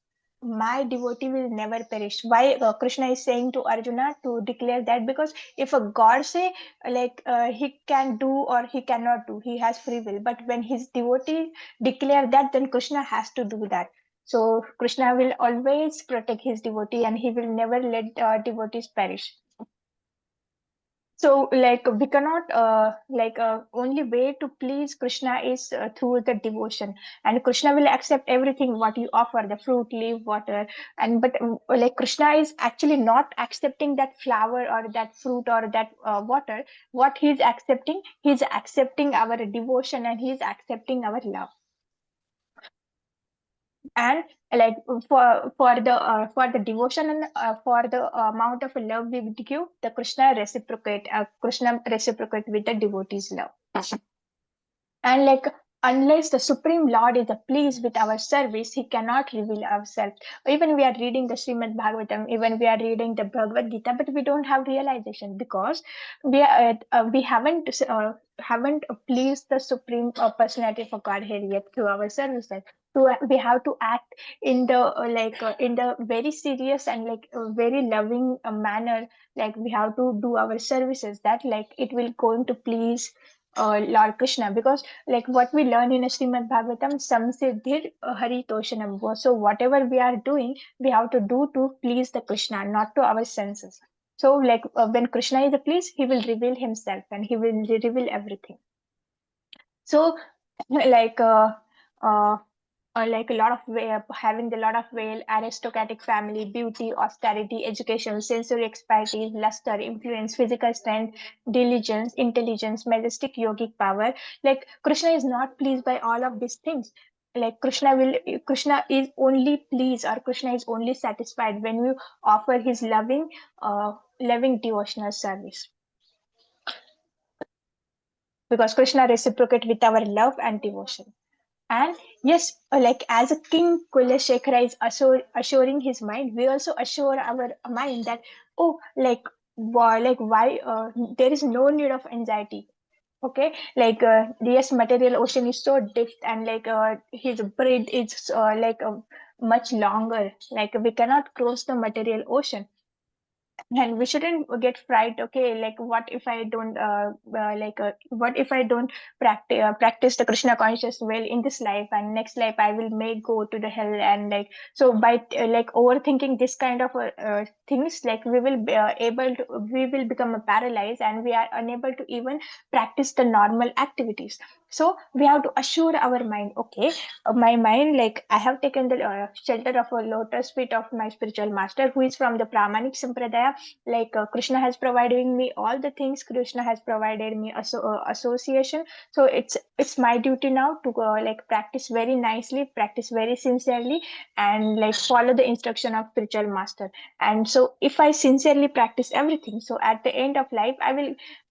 my devotee will never perish. Why Krishna is saying to Arjuna to declare that? Because if a god say he can do or he cannot do, he has free will, but when his devotee declare that, then Krishna has to do that. So Krishna will always protect his devotee, and he will never let devotees perish. So we cannot only way to please Krishna is through the devotion, and Krishna will accept everything what you offer, the fruit, leaf, water. And but Krishna is actually not accepting that flower or that fruit or that water. What he's accepting our devotion, and he's accepting our love. And like for the devotion, and for the amount of love we would give, the Krishna reciprocate with the devotees love. And unless the Supreme Lord is pleased with our service, he cannot reveal ourselves. Even we are reading the Srimad Bhagavatam, even we are reading the Bhagavad Gita, but we don't have realization, because we haven't pleased the Supreme Personality for Godhead yet through our services. So we have to act in the in the very serious and very loving manner. We have to do our services that it will going to please Lord Krishna. Because what we learn in Srimad Bhagavatam, samsiddhir hari toshanam. So whatever we are doing, we have to do to please the Krishna, not to our senses. So when Krishna is pleased, he will reveal himself, and he will reveal everything. So like uh, uh, like a lot of having a lot of veil, aristocratic family, beauty, austerity, education, sensory expertise, luster, influence, physical strength, diligence, intelligence, majestic yogic power. Like Krishna is not pleased by all of these things. Like Krishna is only pleased, or Krishna is only satisfied when we offer his loving devotional service, because Krishna reciprocate with our love and devotion. And yes, like as a king, Kulashekara is assuring his mind. We also assure our mind that, oh, like why there is no need of anxiety. Okay, like yes, material ocean is so deep, and like his breath is much longer. Like we cannot cross the material ocean, and we shouldn't get fright. Okay, like what if I don't what if I don't practice the Krishna conscious well in this life, and next life I will may go to the hell. And like, so by like overthinking this kind of things, like we will become a paralyzed, and we are unable to even practice the normal activities. So we have to assure our mind, okay, my mind, like I have taken the shelter of a lotus feet of my spiritual master, who is from the Brahmanic Sampradaya. Like Krishna has provided me all the things. Krishna has provided me association. So it's my duty now to like practice very nicely, practice very sincerely, and like follow the instruction of spiritual master. And so if I sincerely practice everything, so at the end of life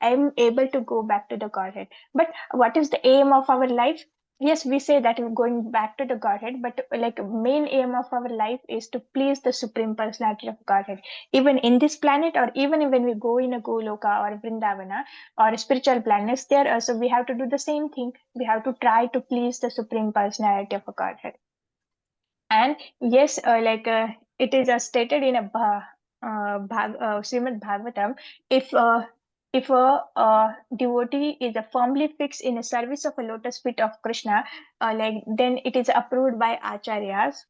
I'm able to go back to the Godhead. But what is the aim of our life? Yes, we say that we're going back to the Godhead, but like main aim of our life is to please the Supreme Personality of Godhead, even in this planet, or even when we go in a Goloka or Vrindavana or spiritual planets there. So we have to do the same thing. We have to try to please the Supreme Personality of a Godhead. And yes, it is stated in a Srimad Bhagavatam, if if a devotee is firmly fixed in a service of a lotus feet of Krishna, then it is approved by acharyas.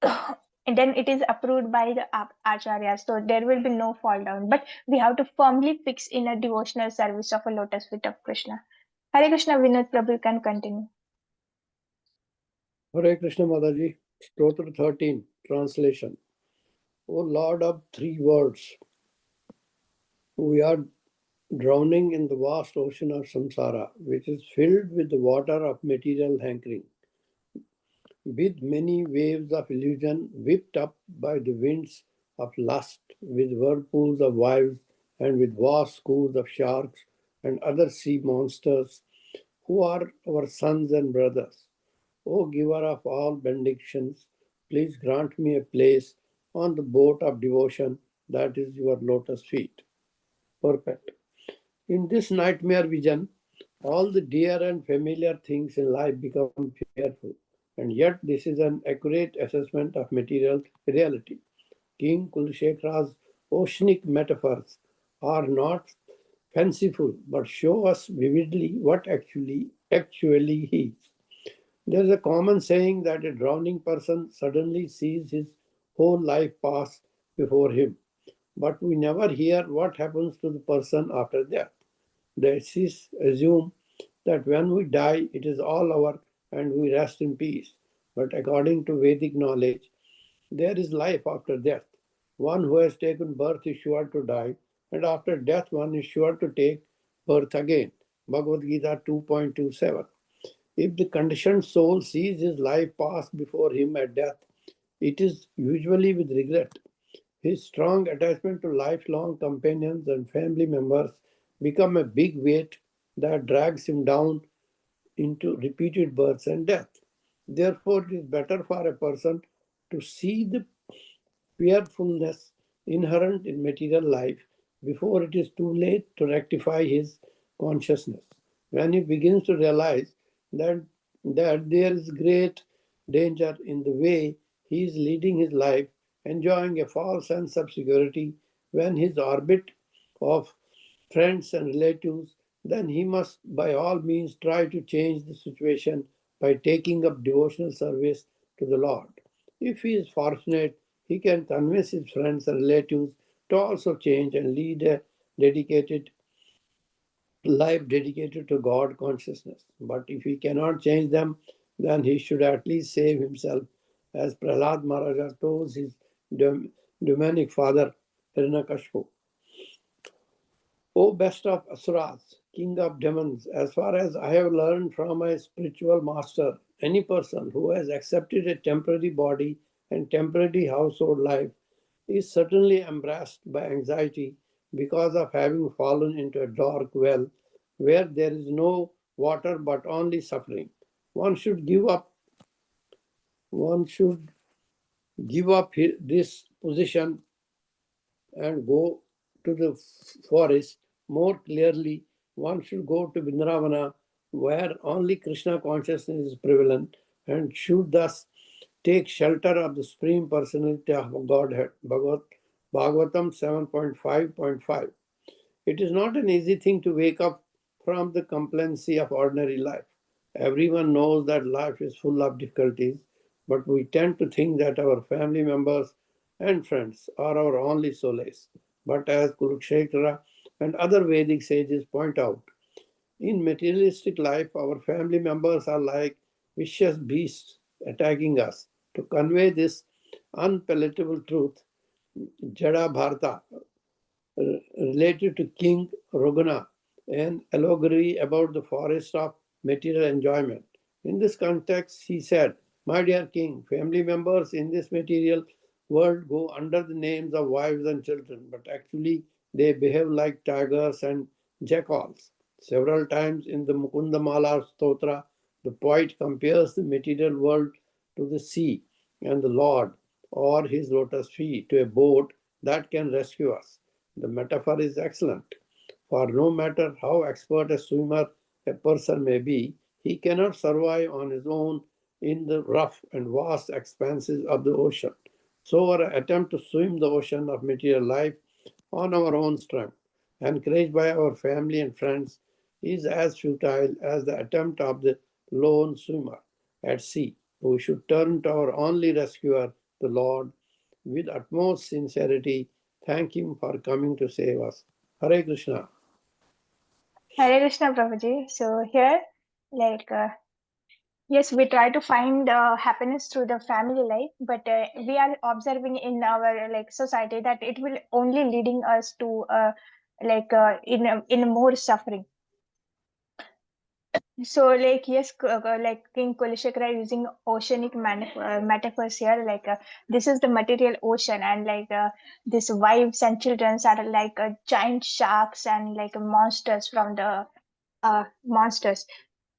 And then it is approved by the acharyas, so there will be no fall down. But we have to firmly fix in a devotional service of a lotus feet of Krishna. Hare Krishna. Vinod Prabhu, you can continue. Hare Krishna Mataji. Stotra 13, translation. O Lord of three worlds, we are drowning in the vast ocean of samsara, which is filled with the water of material hankering, with many waves of illusion whipped up by the winds of lust, with whirlpools of wives, and with vast schools of sharks and other sea monsters who are our sons and brothers. O giver of all benedictions, please grant me a place on the boat of devotion that is your lotus feet. Perfect. In this nightmare vision, all the dear and familiar things in life become fearful, and yet this is an accurate assessment of material reality. King Kulshekhara's oceanic metaphors are not fanciful, but show us vividly what actually he is. There is a common saying that a drowning person suddenly sees his whole life pass before him, but we never hear what happens to the person after death. The Sikhs assume that when we die, it is all over and we rest in peace. But according to Vedic knowledge, there is life after death. One who has taken birth is sure to die, and after death, one is sure to take birth again. Bhagavad Gita 2.27. If the conditioned soul sees his life pass before him at death, it is usually with regret. His strong attachment to lifelong companions and family members become a big weight that drags him down into repeated births and death. Therefore, it is better for a person to see the fearfulness inherent in material life before it is too late to rectify his consciousness. When he begins to realize that there is great danger in the way he is leading his life, enjoying a false sense of security when his orbit of friends and relatives, then he must by all means try to change the situation by taking up devotional service to the Lord. If he is fortunate, he can convince his friends and relatives to also change and lead a dedicated life dedicated to God consciousness. But if he cannot change them, then he should at least save himself, as Prahlad Maharaja told his demonic father Hiranyakashipu. O best of Asuras, king of demons, as far as I have learned from my spiritual master, any person who has accepted a temporary body and temporary household life is certainly embarrassed by anxiety because of having fallen into a dark well where there is no water but only suffering. One should give up. One should give up this position and go to the forest. More clearly, one should go to Vrindavan, where only Krishna consciousness is prevalent, and should thus take shelter of the Supreme Personality of Godhead. Bhagavatam 7.5.5. It is not an easy thing to wake up from the complacency of ordinary life. Everyone knows that life is full of difficulties, but we tend to think that our family members and friends are our only solace. But as Kurukshetra and other Vedic sages point out, in materialistic life, our family members are like vicious beasts attacking us. To convey this unpalatable truth, Jada Bharata related to King Raguna, an allegory about the forest of material enjoyment. In this context, he said, "My dear king, family members in this material world go under the names of wives and children, but actually they behave like tigers and jackals." Several times in the Mukundamala Stotra, the poet compares the material world to the sea and the Lord or his lotus feet to a boat that can rescue us. The metaphor is excellent, for no matter how expert a swimmer a person may be, he cannot survive on his own in the rough and vast expanses of the ocean. So, our attempt to swim the ocean of material life on our own strength, encouraged by our family and friends, is as futile as the attempt of the lone swimmer at sea. We should turn to our only rescuer, the Lord, with utmost sincerity, thank him for coming to save us. Hare Krishna. Hare Krishna, Prabhuji. So here, like, yes, we try to find happiness through the family life, but we are observing in our like society that it will only leading us to in more suffering. So like yes, like King Kulishekara using oceanic metaphors here, like this is the material ocean, and like these wives and children are like giant sharks and like monsters from the monsters.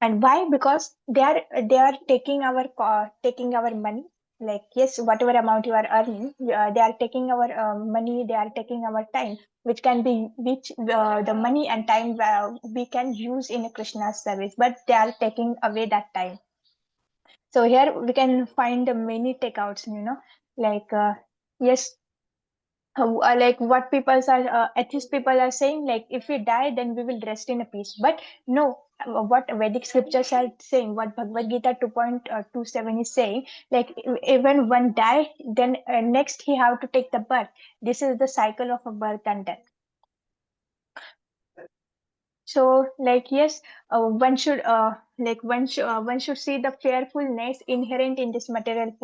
And why? Because they are taking our money. Like yes, whatever amount you are earning, they are taking our money. They are taking our time, which can be which the money and time we can use in Krishna's service, but they are taking away that time. So here we can find many takeouts. Like yes, like what people are atheist people are saying, like if we die then we will rest in a peace, but no, what Vedic scriptures are saying, what Bhagavad Gita 2.27 is saying, like even one die, then next he have to take the birth. This is the cycle of a birth and death. So like yes, one should see the fearfulness inherent in this material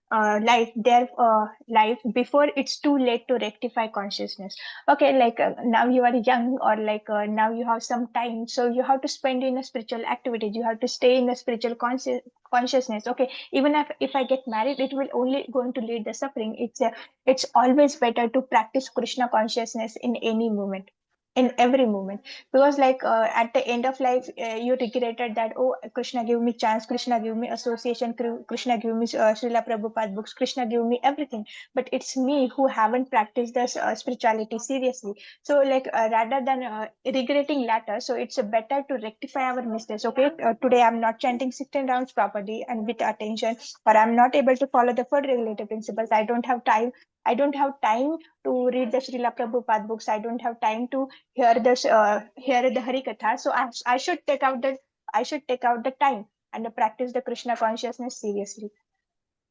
life before it's too late to rectify consciousness. Okay, like now you are young, or like now you have some time, so you have to spend in a spiritual activity. You have to stay in a spiritual consciousness. Okay, even if I get married, it will only going to lead the suffering. It's always better to practice Krishna consciousness in any moment, in every moment, because like at the end of life you regretted that, oh Krishna give me chance, Krishna give me association, Krishna give me Srila Prabhupada books, Krishna give me everything, but it's me who haven't practiced this spirituality seriously. So like rather than regretting later, so it's better to rectify our mistakes. Okay, today I'm not chanting 16 rounds properly and with attention, or I'm not able to follow the four regulative principles. I don't have time to read the Srila Prabhupada books. I don't have time to hear the Hari Katha. So I should take out the time and practice the Krishna consciousness seriously.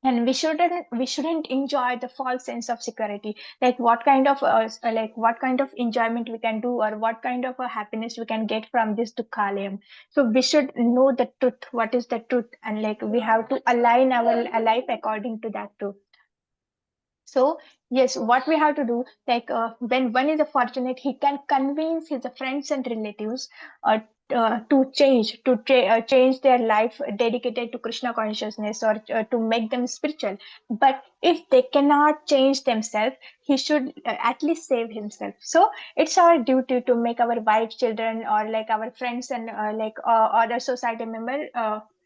and we shouldn't enjoy the false sense of security, like what kind of enjoyment we can do, or what kind of a happiness we can get from this dukhalayam. So we should know the truth, what is the truth, and like we have to align our life according to that truth. So yes, what we have to do, like when one is fortunate, he can convince his friends and relatives uh, to change their life dedicated to Krishna consciousness, or to make them spiritual. But if they cannot change themselves, he should at least save himself. So it's our duty to make our wife, children, or like our friends and other society member,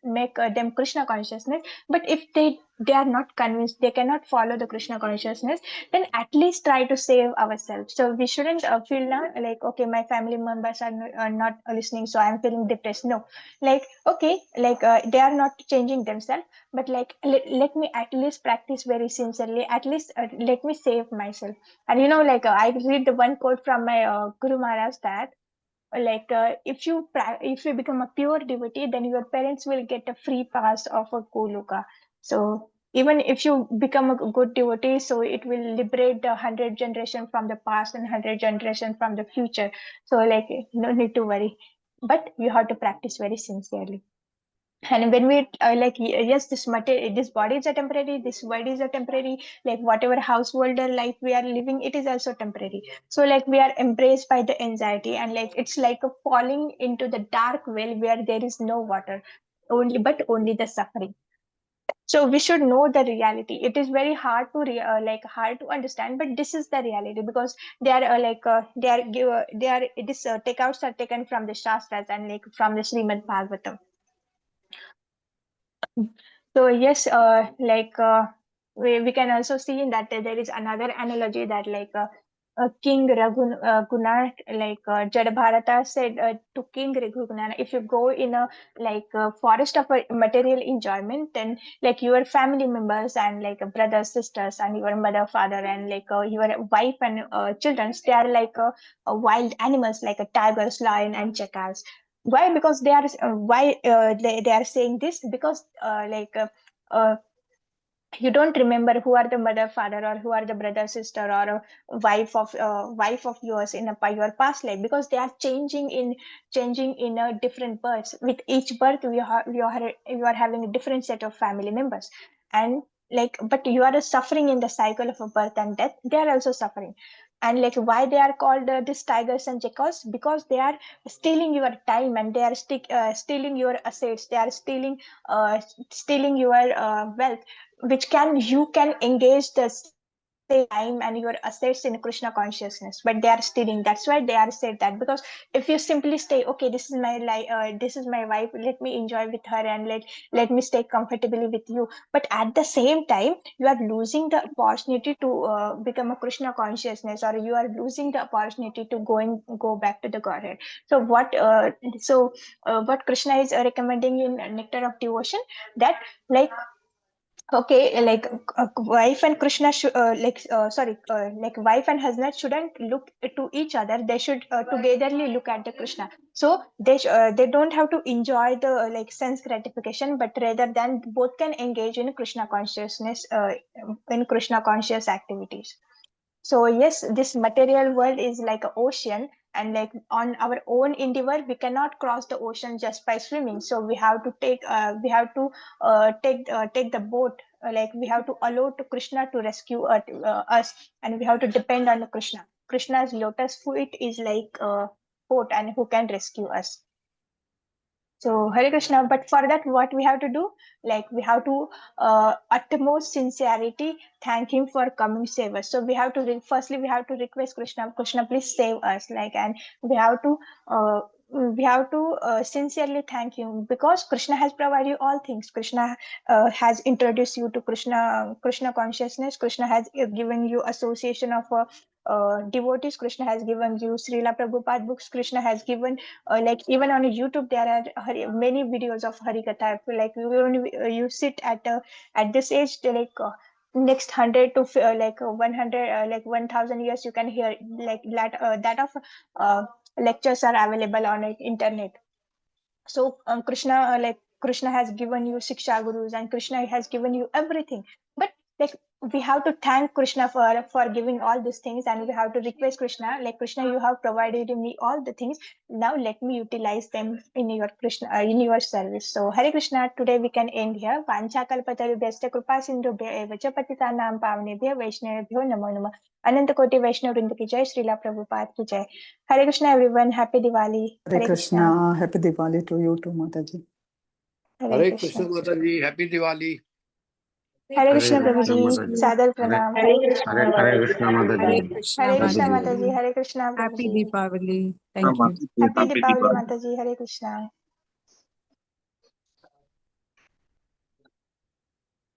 make them Krishna consciousness. But if they are not convinced, they cannot follow the Krishna consciousness, then at least try to save ourselves. So we shouldn't feel now like, okay, my family members are not listening, so I'm feeling depressed. No, like, okay, like they are not changing themselves, but like let me at least practice very sincerely, at least let me save myself. And like I read the one quote from my Guru Maharaj, that if you become a pure devotee, then your parents will get a free pass of a Goloka. So even if you become a good devotee, so it will liberate the 100 generation from the past and 100 generation from the future. So like, no need to worry, but you have to practice very sincerely. And when we yes, this body is a temporary, this body is a temporary, like whatever householder life we are living, it is also temporary. So like we are embraced by the anxiety, and like it's like a falling into the dark well where there is no water, only the suffering. So we should know the reality. It is very hard to hard to understand, but this is the reality, because they are this takeouts are taken from the shastras and like from the Srimad Bhagavatam. So yes, we can also see in that there is another analogy, that King Raghunath, Jadabharata said to King Raghunath, if you go in a forest of a material enjoyment, then like your family members and like brothers, sisters, and your mother, father, and your wife and children, they are wild animals, like a tigers, lion, and jackals. Why? Because they are they are saying this, because uh, you don't remember who are the mother, father, or who are the brother, sister, or a wife of yours in your past life, because they are changing in a different births. With each birth, you are having a different set of family members. And like, but you are suffering in the cycle of a birth and death, they are also suffering. And like, why they are called these tigers and jackals? Because they are stealing your time, and they are stealing your assets, they are stealing your wealth, which can you can engage the same time and your assets in Krishna consciousness, but they are stealing. That's why they are said that. Because if you simply stay, okay, this is my life, this is my wife, let me enjoy with her, and let me stay comfortably with you, but at the same time you are losing the opportunity to become a Krishna consciousness, or you are losing the opportunity to go back to the Godhead. So what Krishna is recommending in Nectar of Devotion, that like, okay, wife and Krishna should like wife and husband shouldn't look to each other, they should togetherly look at the Krishna. So they don't have to enjoy the sense gratification, but rather than both can engage in Krishna consciousness, in Krishna conscious activities. So yes, this material world is like an ocean, and like on our own endeavor, we cannot cross the ocean just by swimming. So we have to take the boat. We have to allow to Krishna to rescue us, and we have to depend on the Krishna. Krishna's lotus feet is like a boat, and who can rescue us. So Hare Krishna, but for that, what we have to do? Like we have to, utmost sincerity, thank him for coming save us. So we have to firstly we have to request Krishna, Krishna, please save us. And we have to, sincerely thank him, because Krishna has provided you all things. Krishna has introduced you to Krishna consciousness. Krishna has given you association of devotees. Krishna has given you Srila Prabhupada books. Krishna has given, even on YouTube there are many videos of Harikatha. I feel like you sit at this age, next 100 to 100, 1000 years, you can hear that of uh, lectures are available on internet. So Krishna, Krishna has given you Shiksha Gurus and Krishna has given you everything. But like we have to thank Krishna for giving all these things, and we have to request Krishna, like Krishna, you have provided me all the things. Now let me utilize them in your Krishna in your service. So Hare Krishna. Today we can end here. Vancha kalpatarubhyascha kripa sindhubhya eva cha patitanam pavnebhyo vaishnavebhyo namo namah. Ananta Koti Vaishnav Vrinda ki jai, Srila Prabhupada ki jai. Hare Krishna everyone. Happy Diwali. Hare Krishna. Happy Diwali to you too, Mataji. Hare Krishna Mataji, happy Diwali. Hare Krishna Hare Prabhuji, Krishna Mataji. Sadar Pranam. Hare Krishna. Hare Krishna Hare Mataji. Krishna, Hare Krishna Mataji. Mataji. Hare Krishna Happy Prabhuji. Deepavali. Thank you. Happy Deepavali Mataji. Hare Krishna.